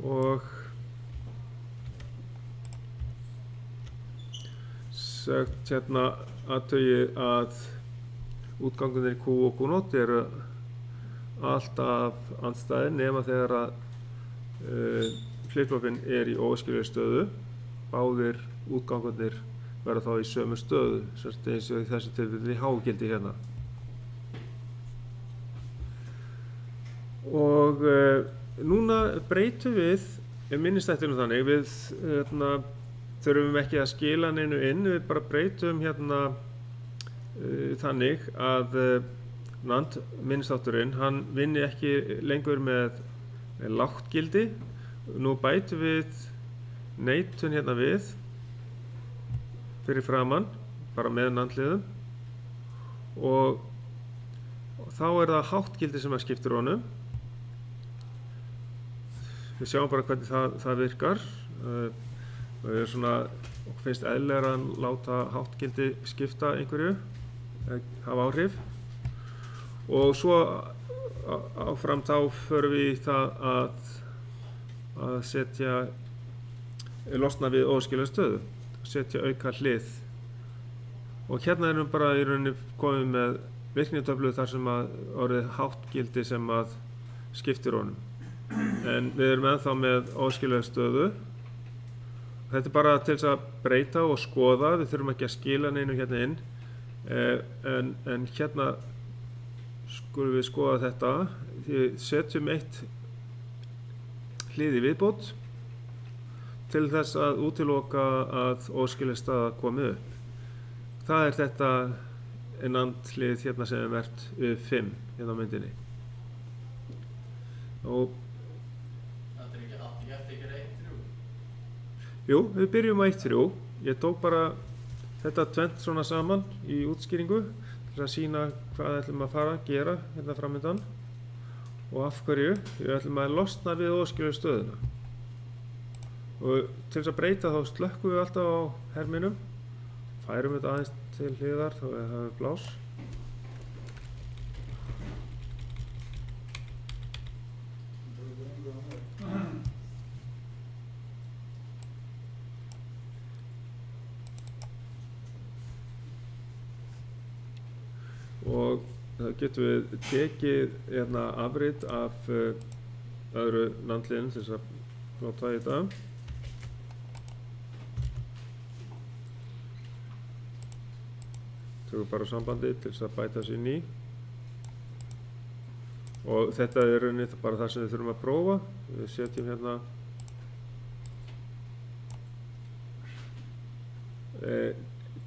og sagt hérna athugið að útgangunir Q og Q0 eru alltaf andstæðir nema þegar að flip-flopinn er í óæskilegri stöðu. Báðir útgangunir verða þá í sömu stöðu, eins og í þessu tilfelli hágildi hérna. Og núna breytum við minnisþættinum þannig, við þurfum ekki að skila neinu inn, við bara breytum hérna þannig að NAND minnisþátturinn, hann vinni ekki lengur með lágt gildi. Nú bætum við neitun hérna við fyrir framann, bara með NAND-liðum og þá er það hátt gildi sem að skiptir honum. Við sjáum bara hvernig það virkar. Það er svona, okkur finnst eðlilegra að láta hátt gildi skipta einhverju, hafa áhrif. Og svo áfram þá förum við í það að setja, losna við óæskilega stöðu, setja auka hlið. Og hérna erum bara í rauninni komið með virknitöflu þar sem að orðið hátt gildi sem að skiptir honum. En við erum ennþá með óæskilega stöðu. Þetta er bara til þess að breyta og skoða, við þurfum ekki að skila neinu hérna inn. En hérna skulum við skoða þetta. Við setjum eitt hlið í viðbót til þess að útiloka að óæskileg staða komi upp. Það er þetta NAND hlið hérna sem er merkt 5 hérna á myndinni. Og þetta er ekki allt í eftir ykkur 1-3? Jú, við byrjum á 1-3. Ég tók bara þetta tvennt svona saman í útskýringu til að sýna hvað ætlum að fara að gera hérna framöndan og af hverju við ætlum að losna við óæskilegu stöðuna. Og til þess að breyta þá slökkum við alltaf á herminum, færum þetta aðeins til hliðar þá við höfum blás. Og þá getum við tekið hérna afrit af öðru NAND-liðinu til þess að nota í þetta. Tökum bara sambandið til þess að bæta þessu inn í. Og þetta er rauninni bara það sem við þurfum að prófa. Við setjum hérna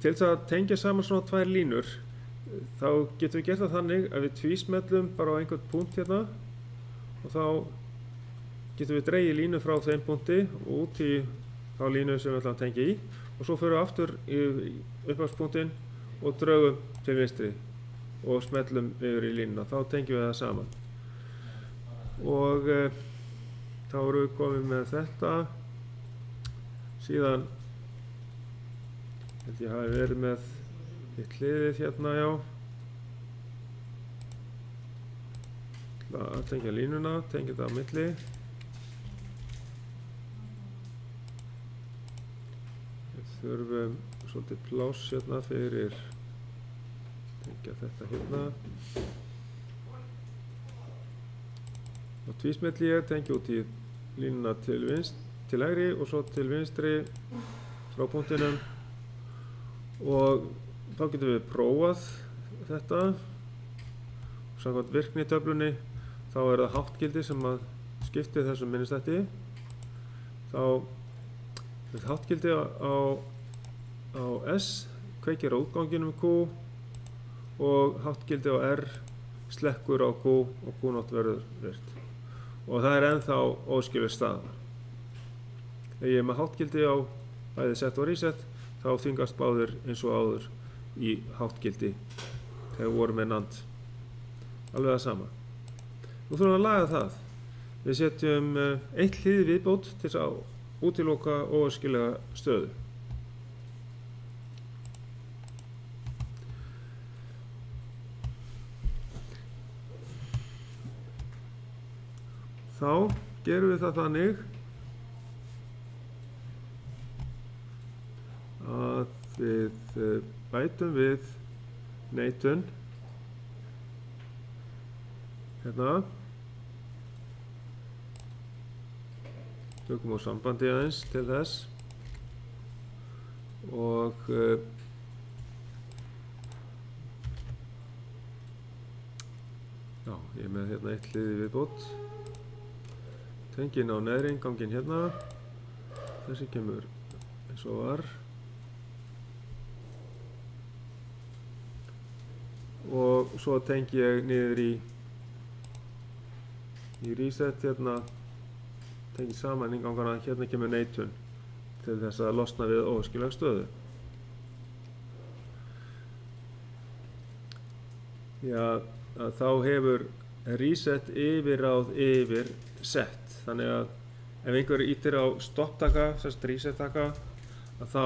til þess að tengja saman svona tvær línur. Þá getum við gert það þannig að við tvísmellum bara á einhvern punkt hérna og þá getum við dregið línu frá þeim punkti og út í þá línu sem við ætlum að tengja í og svo förum við aftur í upphafspunktinn og draugum til vinstri og smellum yfir í línuna. Þá tengjum við það saman. Og þá erum við komið með þetta. Síðan held ég hafi verið með eitt hliðið hérna, já. Að tengja línuna, tengja þetta á milli. Við þurfum svolítið pláss hérna fyrir tengja þetta hérna. Og tvísmelli ég tengja út í línuna til hægri og svo til vinstri frá punktinum. Og þá getum við prófað þetta. Samkvæmt virknitöflunni þá er það hátt gildi sem að skipti þessum minnisþætti. Þá er hátt gildi á S kveikir á útganginum Q og hátt gildi á R slekkur á Q og Q0 verður virt. Og það er ennþá óæskileg staða. Ef ég er með hátt gildi á bæði set og reset þá þvingast báðir eins og áður í hátt gildi þegar við vorum með NAND. Alveg það sama. Nú þurfum við að laga það. Við setjum eitt hlið viðbót til þess að útiloka óæskilega stöðu. þá gerum við það þannig að við bætum við neitun hérna, tökum á sambandi aðeins til þess og já, ég er með hérna eitt hlið í viðbót, tengin á neðri innganginn hérna, þessi kemur eins og var og svo tengi ég niður í reset hérna, tengi saman inngangana, hérna kemur neitun til þess að losna við óæskilega stöðu. Já, að þá hefur reset yfirráð yfir set, þannig að ef einhver ýtir á stopptaka, sérst reset taka, að þá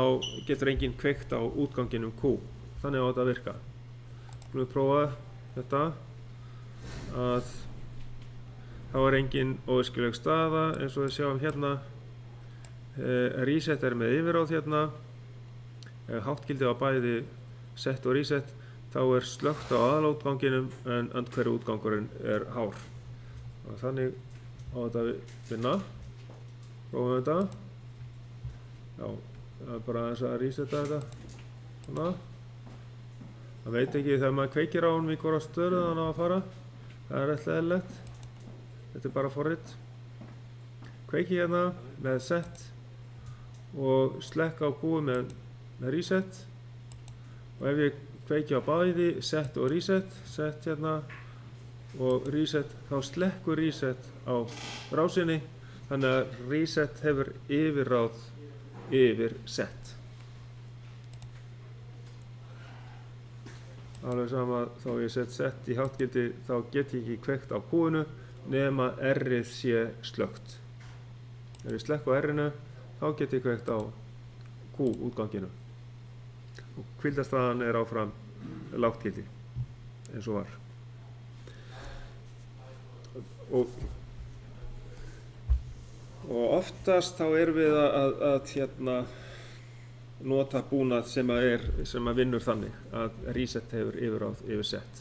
getur enginn kveikt á útganginum Q, þannig á þetta að virka. Við prófa þetta að þá er engin óæskileg staða eins og við sjáum hérna. Reset er með yfirráð hérna. Ef háttgildi á bæði set og reset þá er slökkt á aðalútganginum en andhverju útgangurinn er hár. Og þannig á þetta að vinna. Prófum þetta. Já, það er bara aðeins að reseta þetta. Svona. Það veit ekki þegar maður kveikir á honum í hvora stöðu hann á að fara. Það er eitthvað eðlilegt. Þetta er bara forrit. Kveiki hérna með set og slekka á Q með reset. Og ef ég kveiki á bæði set og reset, set hérna og reset, þá slekkur reset á rásinni. Þannig að reset hefur yfirráð yfir set. Alveg sama þá ég set í háttgildi, þá get ég ekki kveikt á Q-inu nema R-ið sé slökkt. Ef ég slekk á R-inu, þá get ég kveikt á Q-útganginu. Og hvíldarstaðan er áfram lágtgildi, eins og var. Og oftast þá erum við að hérna nota búnað sem að vinnur þannig að reset hefur yfirráð yfir set.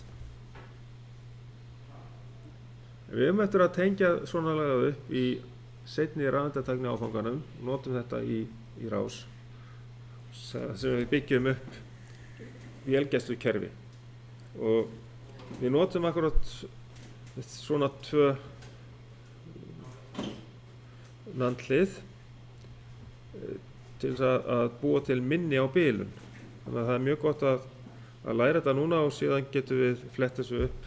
Við höfum eftir að tengja svona lagað upp í seinni rafeindatækni áfanganum, notum þetta í rás sem við byggjum upp vélgæslukerfi og við notum akkurat svona tvö nandhlið til að búa til minni á bilun. Þannig að það er mjög gott að læra þetta núna og síðan getum við flett þessu upp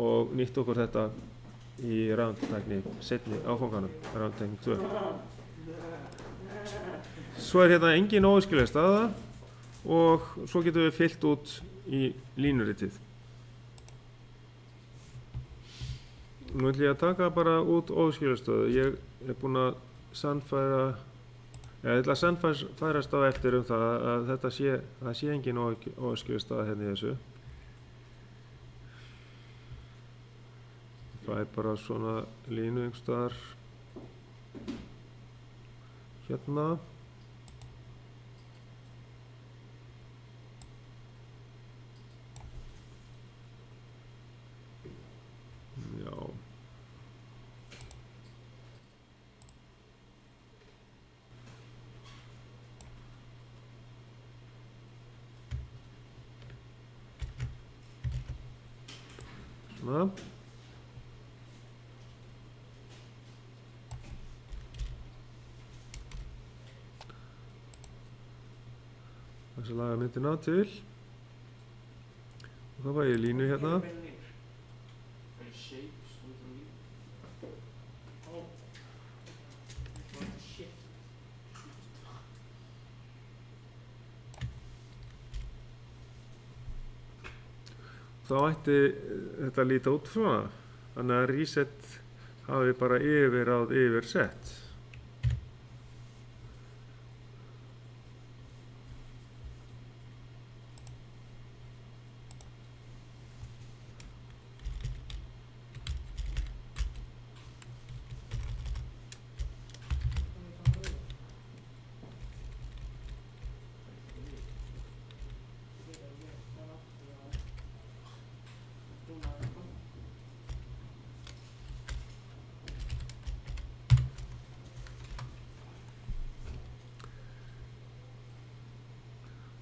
og nýtt okkur þetta í rafeindatækni seinni áfanganum, rafeindatækni 2. Svo er hérna engin óæskileg staða og svo getum við fyllt út í línuritið. Nú ætlum ég að taka bara út óæskilega stöðu. Ég er búinn að sannfæra ég ætla að sannfærast á eftir það að þetta sé engin óæskileg staða hérna í þessu. Það er bara svona línu einhvers staðar hérna. Já. Svona. Þess að laga myndina til og þá var ég línu hérna. Þá ætti þetta að líta út svona, þannig að reset hafi bara yfirráð yfir set.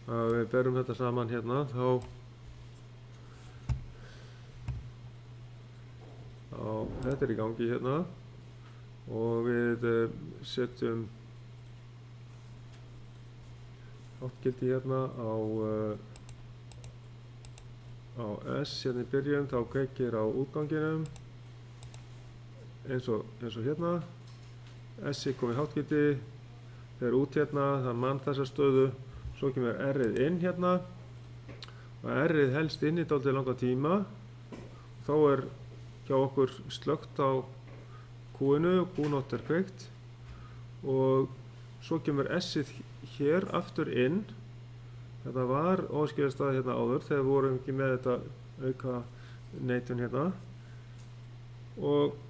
að við berum þetta saman hérna, þá þetta í gangi hérna og við setjum háttgildi hérna á S hérna í byrjun, þá kveikir á útganginum eins og hérna. S-i komið háttgildi, fer út hérna, það mann þessa stöðu, svo kemur R-ið inn hérna og R-ið helst inn í dálítið langa tíma. Þá hjá okkur slökkt á Q-inu, Q0 kveikt og svo kemur S-ið hér aftur inn. Þetta var óskiljastaði hérna áður þegar við vorum ekki með þetta auka neitun hérna og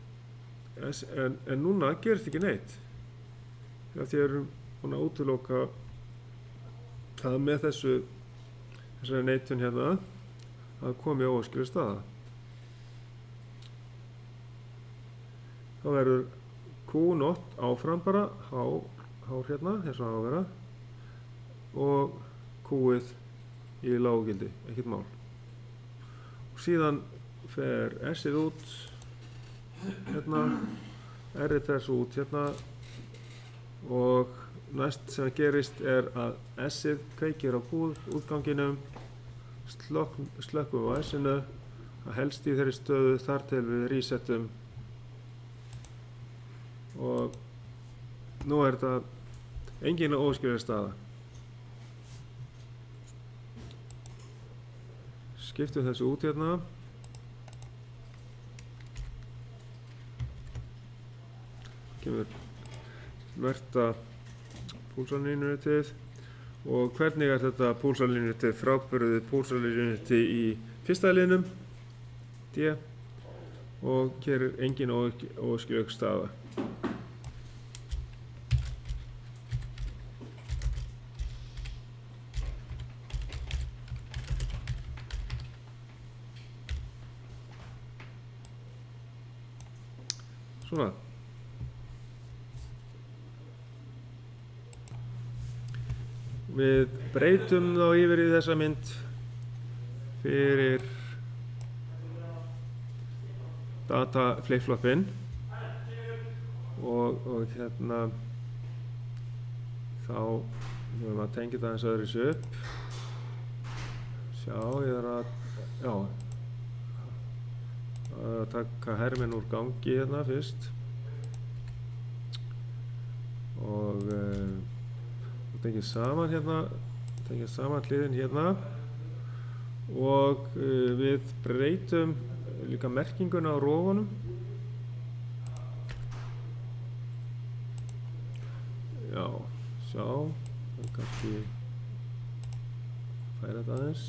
en núna gerist ekki neitt því að við erum búin að útiloka það með þessari neitun hérna að komi óskiljastaða. Þá verður Q0 áfram bara hár hérna eins og það á að vera og Q-ið í lággildi, ekkert mál. Og síðan fer S-ið út hérna, R-ið fer svo út hérna og næst sem gerist að S-ið kveikir á Q-útganginum, slökkum á S-inu, að helst í þeirri stöðu þar til við resettum og nú þetta engin óskiljastaða staða. Skiptum þessu út hérna. Kemur merkta púlsalínunitið og hvernig þetta púlsalínunitið frábrugðið púlsalínunitið í fyrsta liðnum D og gerir engin óskiljastaða. Svona. Við breytum þá yfir í þessa mynd fyrir data flip-floppinn og hérna þá erum við að tengja þetta aðeins öðruvísi upp. Sjá, ég er að taka herminn úr gangi hérna fyrst og tengja saman hérna, tengja saman hliðin hérna og við breytum líka merkinguna á rofunum. Já, sjá, það kannski færa þetta aðeins.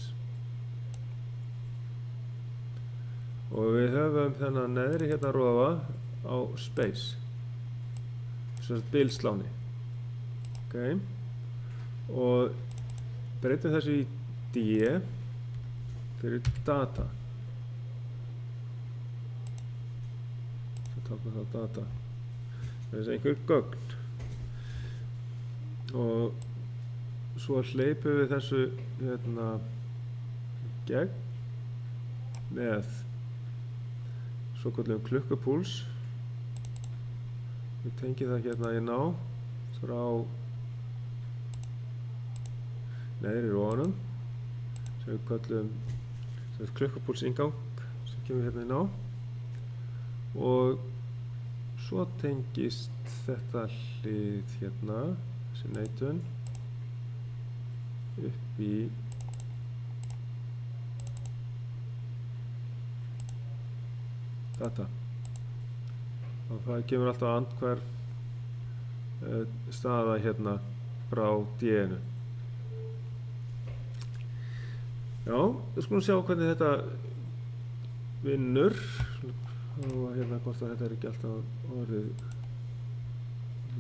Og við höfum þennan neðri hérna rofa á space, sem sagt bilsláni. Okay. Og breytum þessu í D fyrir data. Svo tákum það data. Þessi einhver gögn. Og svo hleypum við þessu hérna gegn með svokölluðum klukkupúls. Við tengjum það hérna inn á frá neðri rofanum sem við köllum klukkupúlsingang sem kemur hérna inn á og svo tengist þetta hlið hérna, þessi neitun upp í data og það kemur alltaf andhverf staða hérna frá D-inu. Já, við skulum sjá hvernig þetta vinnur og hérna hvort að þetta ekki alltaf orðið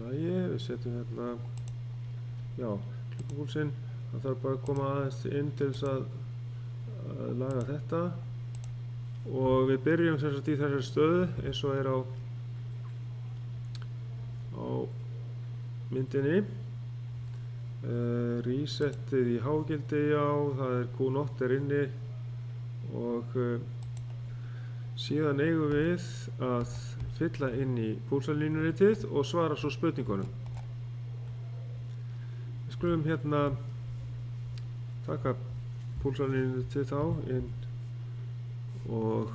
lagi. Við setjum hérna já, klukkupúlsinn, það þarf bara að koma aðeins inn til þess að laga þetta og við byrjum sem sagt í þessari stöðu eins og er á myndinni Resetið í hágildi, já, það er Q0 er inni og síðan eigum við að fylla inn í púlsalínuritið og svara svo spurningunum. Við skulum hérna taka púlsalínuritið þá inn og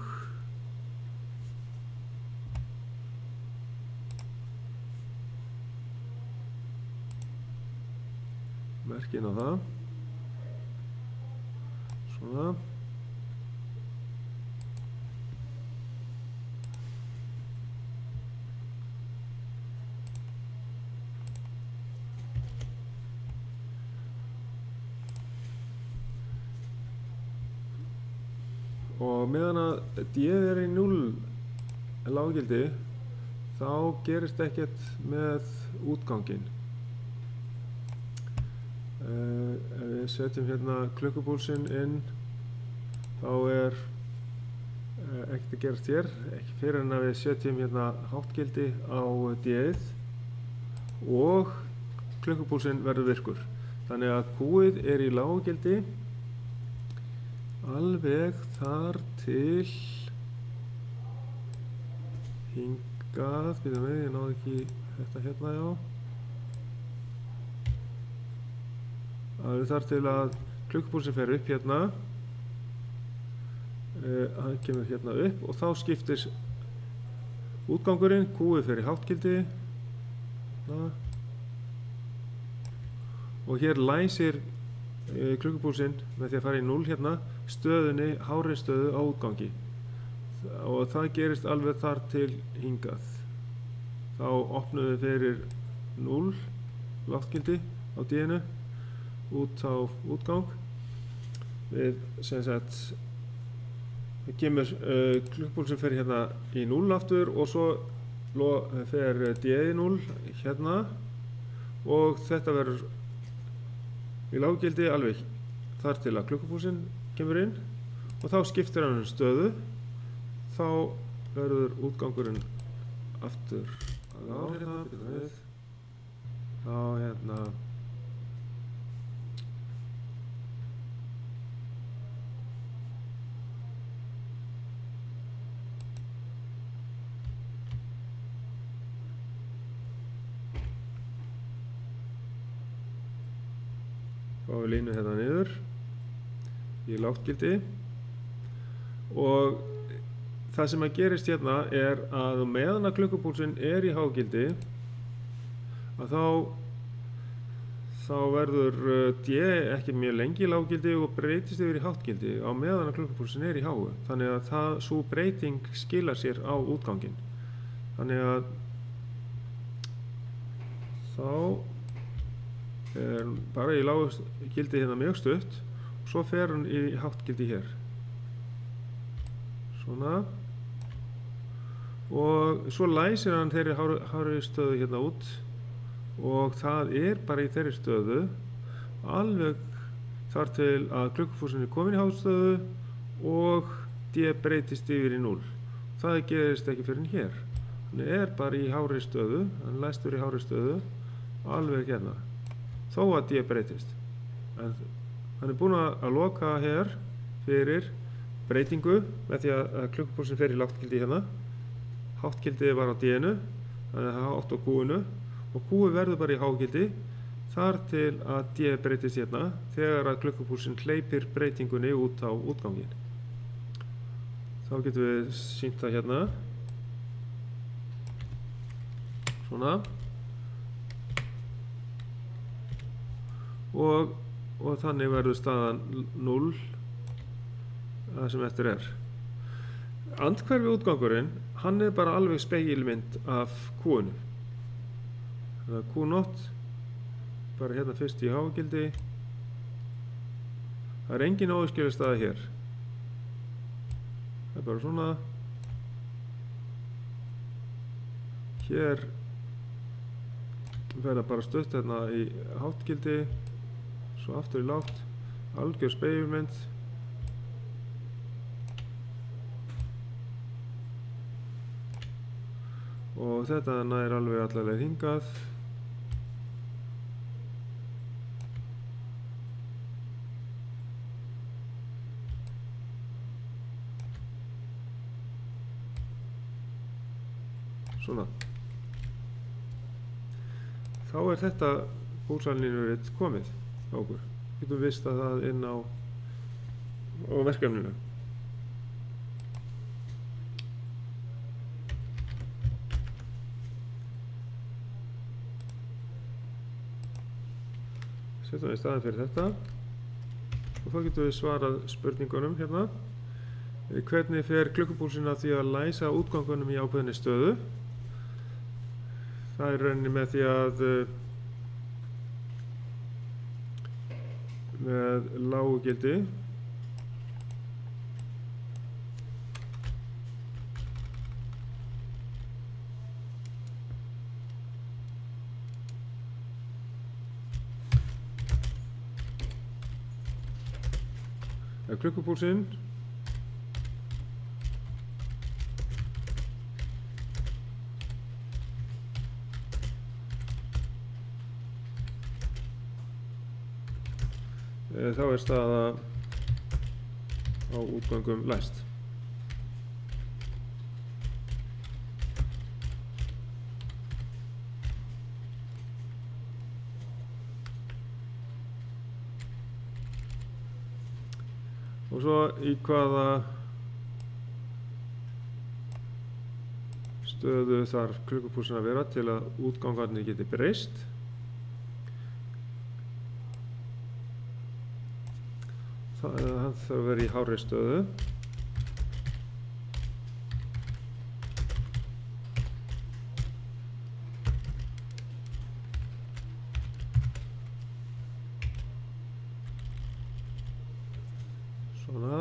merkin á það. Svona. Og meðan að D-ið er í 0 lággildi, þá gerist ekkert með útganginn. Ef við setjum hérna klukkupúlsinn inn, þá er ekkert að gerast hér, ekki fyrir en að við setjum hérna háttgildi á D-ið og klukkupúlsinn verður virkur. Þannig að Q-ið er í lággildi alveg þar til hingað, bíðum við, ég náði ekki þetta hérna, já. Alveg þar til að klukkupúlsinn fer upp hérna, hann kemur hérna upp og þá skiptir útgangurinn, Q-ið fer í háttgildi og hér læsir klukkupúlsinn með því að fara í 0 hérna stöðunni, hárri stöðu á útgangi og það gerist alveg þar til hingað. Þá opnum við fyrir 0 láttgildi á D-inu út á útgang. Við sem sagt það kemur klukkupúlsinn fer hérna í 0 aftur og svo fer D-ið í 0 hérna og þetta verður í lággildi alveg þar til að klukkupúlsinn kemur inn og þá skiptir hann stöðu, þá verður útgangurinn aftur á hérna, þá hérna fáum við línu hérna niður í lággildi og það sem að gerist hérna er að meðan að klukkupúlsinn er í hágildi að þá verður D ekki mjög lengi í lággildi og breytist yfir í háttgildi á meðan að klukkupúlsinn er í háu, þannig að sú breyting skilar sér á útganginn, þannig að þá er bara í lággildi hérna mjög stutt og svo fer hann í háttgildi hér svona og svo læsir hann þeirri hárri stöðu hérna út og það er bara í þeirri stöðu alveg þar til að klukkupúlsinn er komin í háttstöðu og D breytist yfir í 0. Það gerist ekki fyrir hann hér, hann er bara í hárri stöðu, hann læstur í hárri stöðu alveg hérna þó að D breytist, en hann er búinn að loka hér fyrir breytingu með því að klukkupúlsinn fer í láttgildi hérna, háttgildið var á D-inu, þannig að það er hátt á Q-inu og Q verður bara í hágildi þar til að D breytist hérna þegar að klukkupúlsinn hleypir breytingunni út á útganginn. Þá getum við sýnt það hérna, svona. Og þannig verður staðan 0 það sem eftir er. Andhverfi útgangurinn, hann er bara alveg spegilmynd af Q-inu. Þannig að Q0 bara hérna fyrst í hágildi. Það er engin óskiljastaða hér. Það er bara svona. Hér verða bara stutt hérna í háttgildi, svo aftur í lágt, algjör spegilmynd. Og þetta nær alveg alla leið hingað. svona. Þá er þetta púlsalínurit komið á okkur. Við getum vistað það inn á verkefninu. Setjum við í staðinn fyrir þetta og þá getum við svarað spurningunum hérna. Hvernig fer klukkupúlsinn að því að læsa útgangunum í ákveðinni stöðu? Það er rauninni með því að með lágu gildi klukkupúlsinn þá er staða á útgöngum læst. Og svo í hvaða stöðu þarf klukkupúlsinn að vera til að útgangarnir geti breyst. Hann þarf að vera í hárri stöðu. Svona.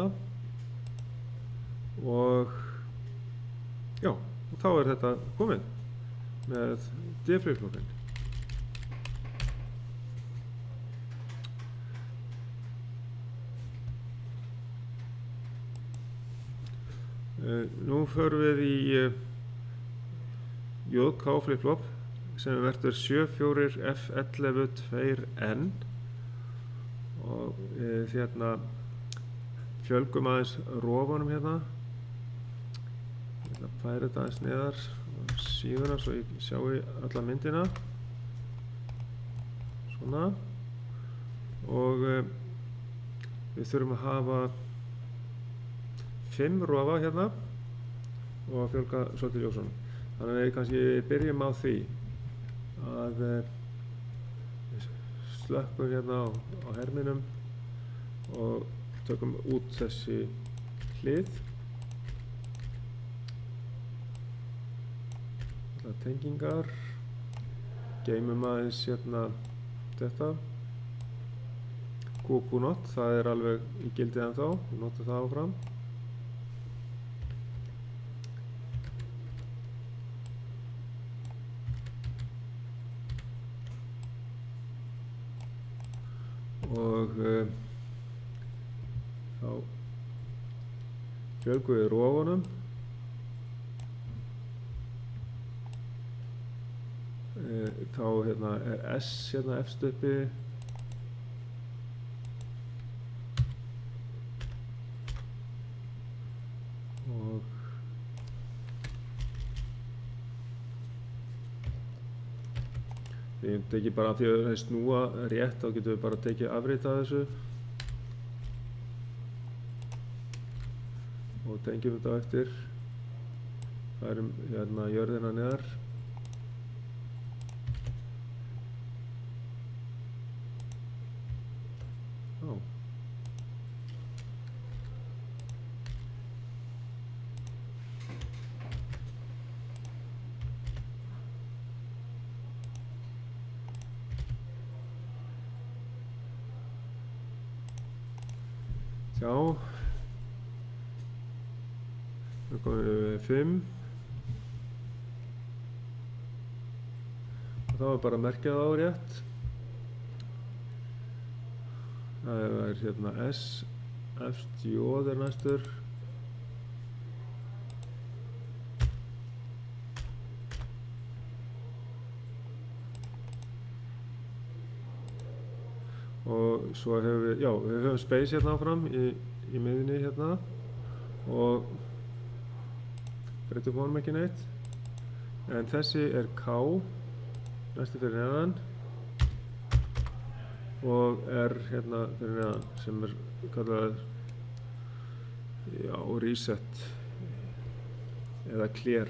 Og já, og þá er þetta komið með D-flip-floppinn. Nú förum við í JK flip-flop sem verður 74F11-2N og hérna fjölgum aðeins rofunum hérna. Ég ætla að færa þetta aðeins neðar á síðuna svo ég sjái alla myndina. Svona. Og við þurfum að hafa 5 rofa hérna og að fjölga svolítið ljósunum. Þannig að við kannski byrjum á því að við slökkum hérna á herminum og tökum út þessi hlið. Það tengingar. Geymum aðeins hérna þetta. QQ-not, það er alveg í gildi ennþá. Við notum það áfram. Og þá fjölgum við rofunum. Þá hérna er S hérna efst uppi. Og við tekið bara af því að það snúa rétt, þá getum við bara tekið afrit af þessu og tengjum þetta á eftir. Færum hérna jörðina neðar. Já, nú komum við 5 og þá er bara að merkja það á rétt. Það er hérna S, efst J er næstur. Og svo hefur við, já, við höfum space hérna áfram í miðjunni hérna og breytum honum ekki neitt. en þessi er K næstu fyrir neðan og R hérna fyrir neðan sem er kallað reset eða clear.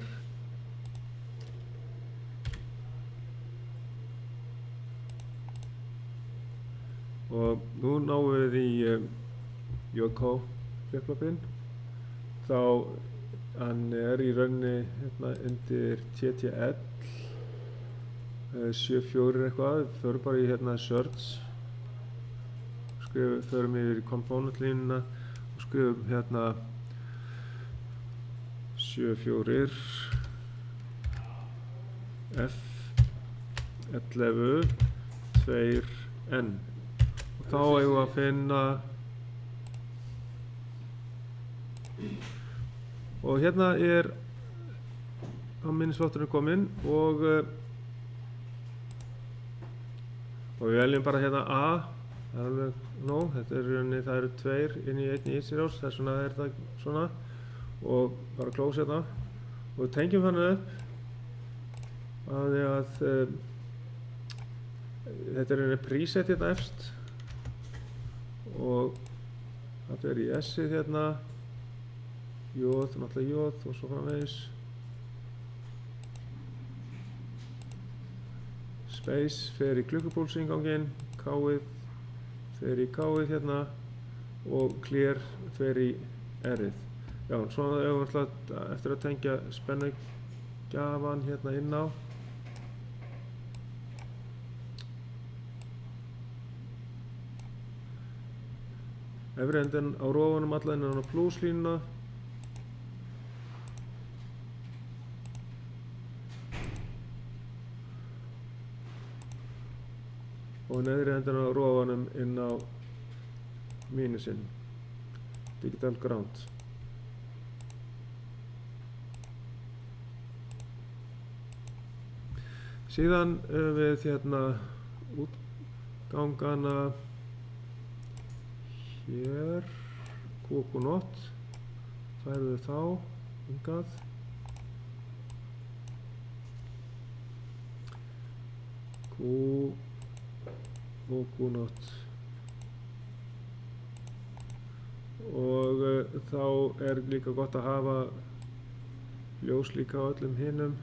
Og nú náum við í JK flip-flopinn. Þá hann er í rauninni hérna undir TTL 74 eitthvað. Við förum bara í hérna search, förum yfir í component línuna og skrifum hérna 74 F11 2N og þá eigum við að finna og hérna er minnisvotturinn kominn og við veljum bara hérna A. Það er alveg nóg, þetta er rauninni, það eru 2 inn í 1 í Easyros, þess vegna er það svona og bara close hérna og við tengjum hann upp að þetta er rauninni preset hérna efst og það fer í S-ið hérna, J, náttúrulega J og svo framvegis. Space fer í klukkupúlsinganginn, K-ið fer í K-ið hérna og clear fer í R-ið. Já, svona eigum við alltaf eftir að tengja spennugjafan hérna inn á. Efri endinn á rofunum alla innan á pluslínuna. Og neðri endinn á rofunum inn á mínusinn, digital ground. Síðan við hérna útgangana hér, Q-Not, færum við þá hingað. Q-Not. Og þá er líka gott að hafa ljós líka á öllum hinum.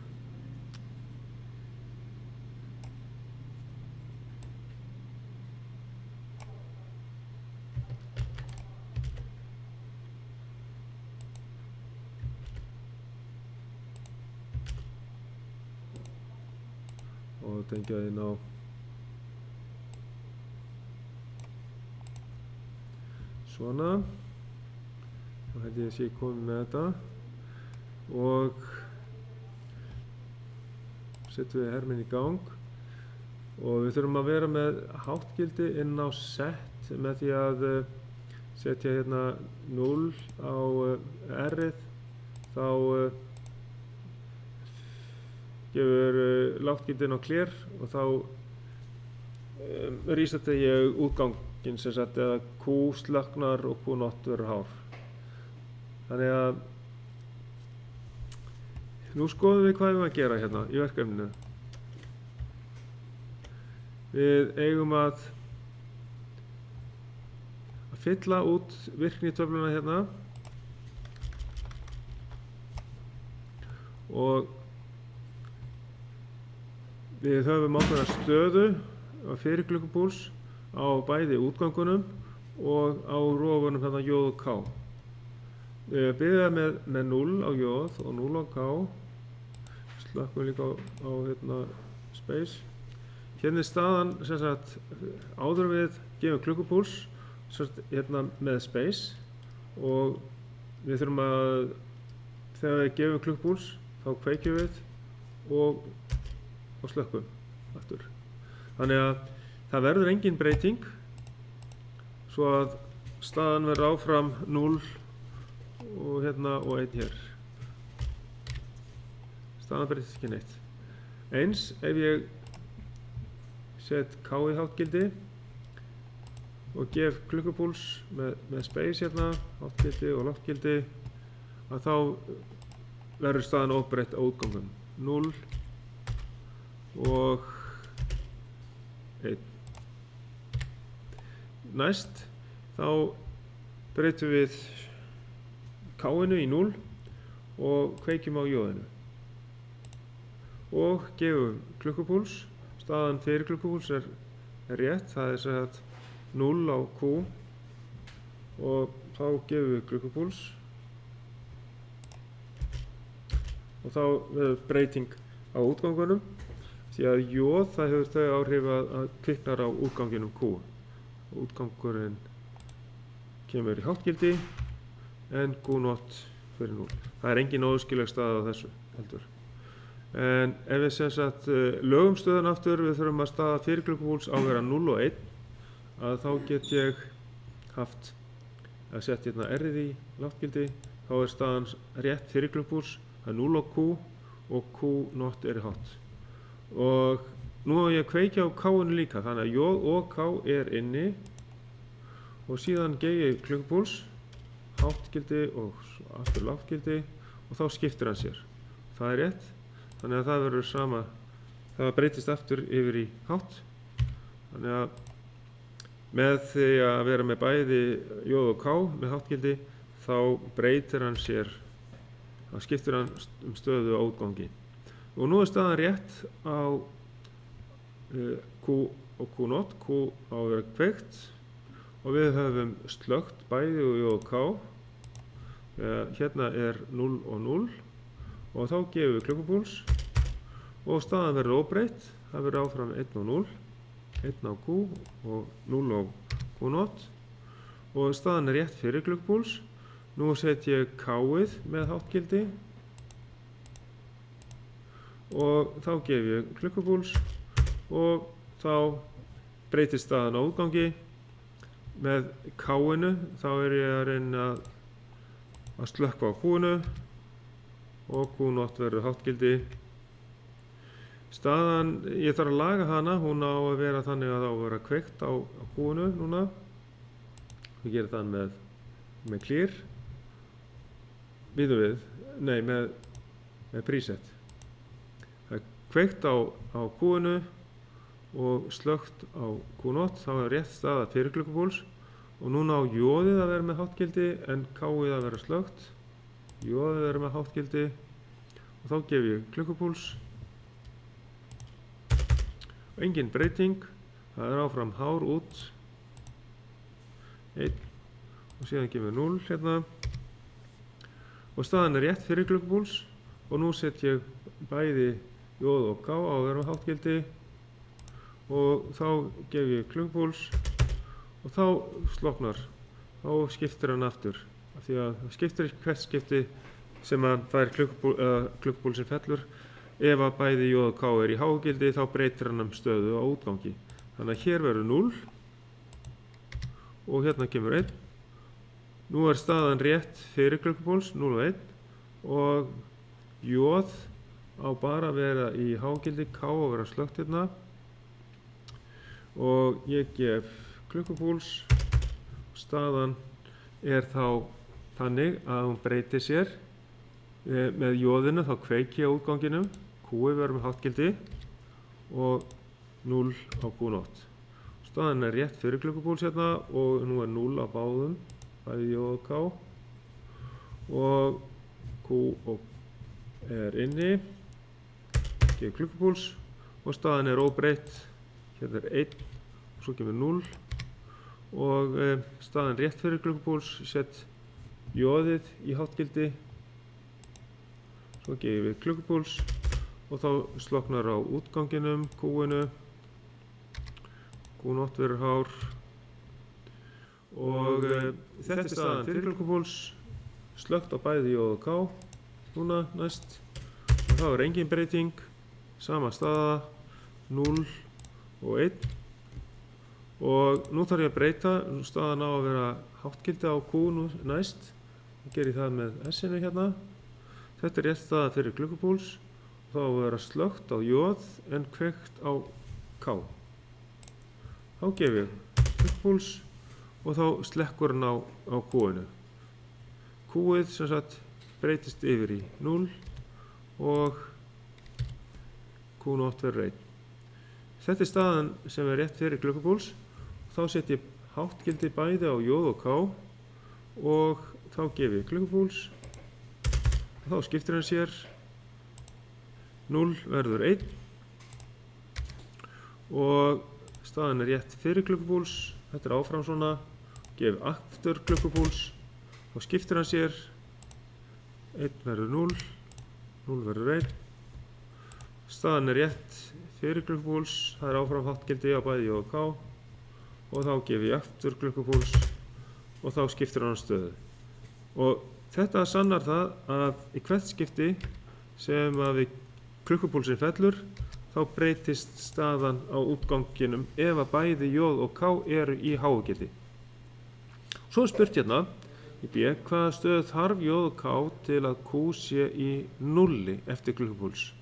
Og tengja inn á svona. Þá held ég að sé komið með þetta og setjum við herminn í gang og við þurfum að vera með háttgildi inn á set með því að setja hérna 0 á R-ið, þá gefur lágt-gildi inn á clear og þá resetta ég útganginn sem sagt eða Q slöknar og Q-Not verður hár. Þannig að nú skoðum við hvað við erum að gera hérna í verkefninu. Við eigum að fylla út virknitöfluna hérna og við höfum ákveðna stöðu fyrir klukkupúls á bæði útgangunum og á rofunum hérna J og K. Við byrja með 0 á J og 0 á K. Slökkum líka á hérna space. Hérna er staðan sem sagt áður við gefum klukkupúls hérna með space og við þurfum að þegar við gefum klukkupúls þá kveikjum við og slökkum aftur. Þannig að það verður engin breyting svo að staðan verður áfram 0 og hérna og 1 hér. Staðan breytist ekki neitt. Eins ef ég set K í háttgildi og gef klukkupúls með space hérna, háttgildi og láttgildi, að þá verður staðan óbreytt á útgangum. 0 og 1. Næst þá breytum við K-inu í 0 og kveikjum á J-inu og gefum klukkupúls. Staðan fyrir klukkupúls er rétt, það er sem sagt 0 á Q og þá gefum við klukkupúls og þá verður breyting á útgangunum því að J það hefur þau áhrif að kviknar á útganginum Q. Útgangurinn kemur í háttgildi en Q0 fyrir 0. Það er engin óæskileg staða á þessu heldur. En ef við sem sagt lögum stöðun aftur, við þurfum að staða fyrir klukkupúls á að vera 0 og 1, að þá get ég haft að setja hérna R-ið í láttgildi, þá er staðan rétt fyrir klukkupúls, það er 0 á Q og Q0 er í hátt. Og nú á ég að kveikja á K-inu líka, þannig að J og K er inni og síðan gef ég klukkupúls, háttgildi og aftur láttgildi og þá skiptir hann sér. Það er rétt. Þannig að það verður sama, það breytist aftur yfir í hátt. Þannig að með því að vera með bæði J og K með háttgildi þá breytir hann sér, þá skiptir hann stöðu á útgangi. Og nú er staðan rétt á Q og Q0, Q á að vera kveikt og við höfum slökkt bæði J og K. Hérna er 0 og 0. Og þá gefum við klukkupúls og staðan verður óbreytt, það verður áfram 1 og 0, 1 á Q og 0 á Q0 og staðan er rétt fyrir klukkupúls. Nú set ég K-ið með háttgildi og þá gef ég klukkupúls og þá breytist staðan á útgangi. Með K-inu þá er ég að reyna að slökkva á Q-inu og Q0 verður háttgildi. Staðan, ég þarf að laga hana, hún á að vera þannig að það á að vera kveikt á Q-inu núna. Við gerum það með clear. Með preset. Það er kveikt á Q-inu og slökkt á Q0, þá er rétt staða fyrir klukkupúls og núna á J-ið að vera með háttgildi en K-ið að vera slökkt. J-ið verður með háttgildi og þá gef ég klukkupúls og engin breyting, það er áfram hár út 1 og síðan gefum við 0 hérna og staðan er rétt fyrir klukkupúls og nú set ég bæði J og K á að vera með háttgildi og þá gef ég klukkupúls og þá sloknar, þá skiptir hann aftur. Því að það skiptir ekki hvert skipti sem hann fær klukkupúlsinn fellur. Ef að bæði J og K er í hágildi þá breytir hann stöðu á útgangi. Þannig að hér verður 0 og hérna kemur 1. Nú er staðan rétt fyrir klukkupúls 0 og 1 og J á bara að vera í hágildi, K að vera slökkt hérna og ég gef klukkupúls. Staðan er þá þannig að hún breytir sér með J-inu, þá kveiki á útganginum, Q-ið verður með háttgildi og 0 á Q0. Staðan er rétt fyrir klukkupúls hérna og nú er 0 á báðum, bæði J og K og Q er inni, gefur klukkupúls og staðan er óbreytt, hérna er 1 og svo kemur 0 og staðan rétt fyrir klukkupúls, sett J-ið í háttgildi, svo gefum við klukkupúls og þá sloknar á útganginum, Q-inu, Q0 verður hár og þetta er staðan fyrir klukkupúls, slökkt á bæði J og K, núna næst og þá er engin breyting, sama staða, 0 og 1 og nú þarf ég að breyta, staðan á að vera háttgildi á Q nú næst. Ég geri það með S-inu hérna. Þetta er rétt staða fyrir klukkupúls og þá á að vera slökkt á J en kveikt á K. Þá gef ég klukkupúls og þá slekkur hann á Q-inu. Q-ið sem sagt breytist yfir í 0 og Q0 verður 1. Þetta er staðan sem er rétt fyrir klukkupúls. Þá set ég háttgildi bæði á J og K og þá gef ég klukkupúls. Þá skiptir hann sér, 0 verður 1 og staðan er rétt fyrir klukkupúls. Þetta er áfram svona, gef aftur klukkupúls, þá skiptir hann sér, 1 verður 0, 0 verður 1. Staðan er rétt fyrir klukkupúls, það er áfram háttgildi á bæði J og K og þá gef ég aftur klukkupúls og þá skiptir hann stöðu. Og þetta sannar það að í hvert skipti sem að við klukkupúlsin fellur þá breytist staðan á útganginum ef að bæði J og K eru í háugildi. Svo er spurt hérna í B, hvaða stöðu þarf J og K til að Q sé í 0 eftir klukkupúls?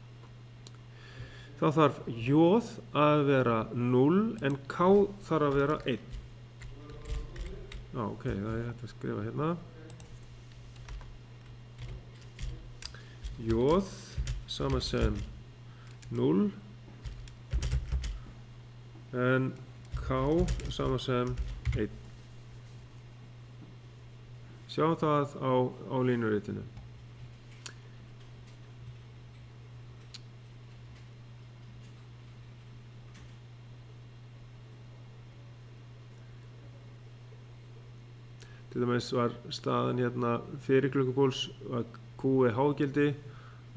Þá þarf J að vera 0 en K þarf að vera 1. Ok, það er hægt að skrifa hérna. J sama sem 0 en K sama sem 1. Sjá það á línuritinu. Til dæmis var staðan hérna fyrir klukkupúls að Q er hágildi,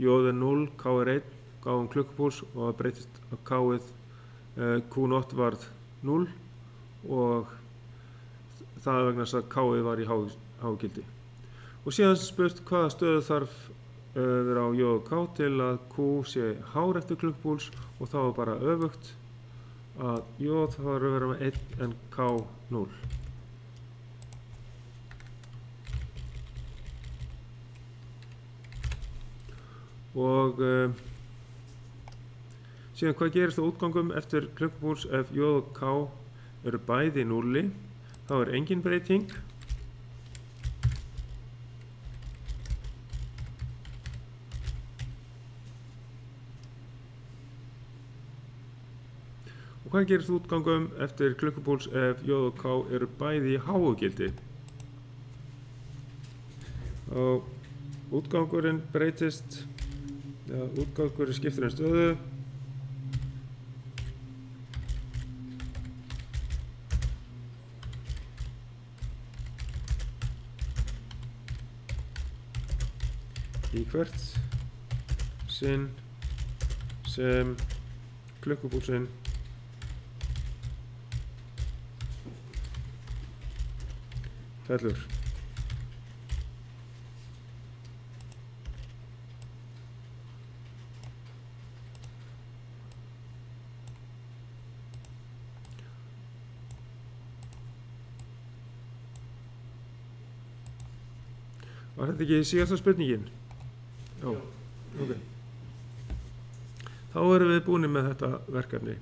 J er 0, K er 1, gáum klukkupúls og það breytist að K-ið Q0 varð 0 og það er vegna þess að K-ið var í hágildi. Og síðan spurt hvaða stöðu þarf vera á J og K til að Q sé hár eftir klukkupúls og þá er bara öfugt að J þarf að vera með 1 en K 0. Og síðan hvað gerist á útgangum eftir klukkupúls ef J og K eru bæði í 0, þá er engin breyting. Og hvað gerist á útgangum eftir klukkupúls ef J og K eru bæði í háugildi? Og útgangurinn breytist. Ja, útgangur skiptir stöðu. Í hvert sinn sem klukkupúlsinn fellur. Var þetta ekki síðasta spurningin? Já, ok. Þá erum við búin með þetta verkefni.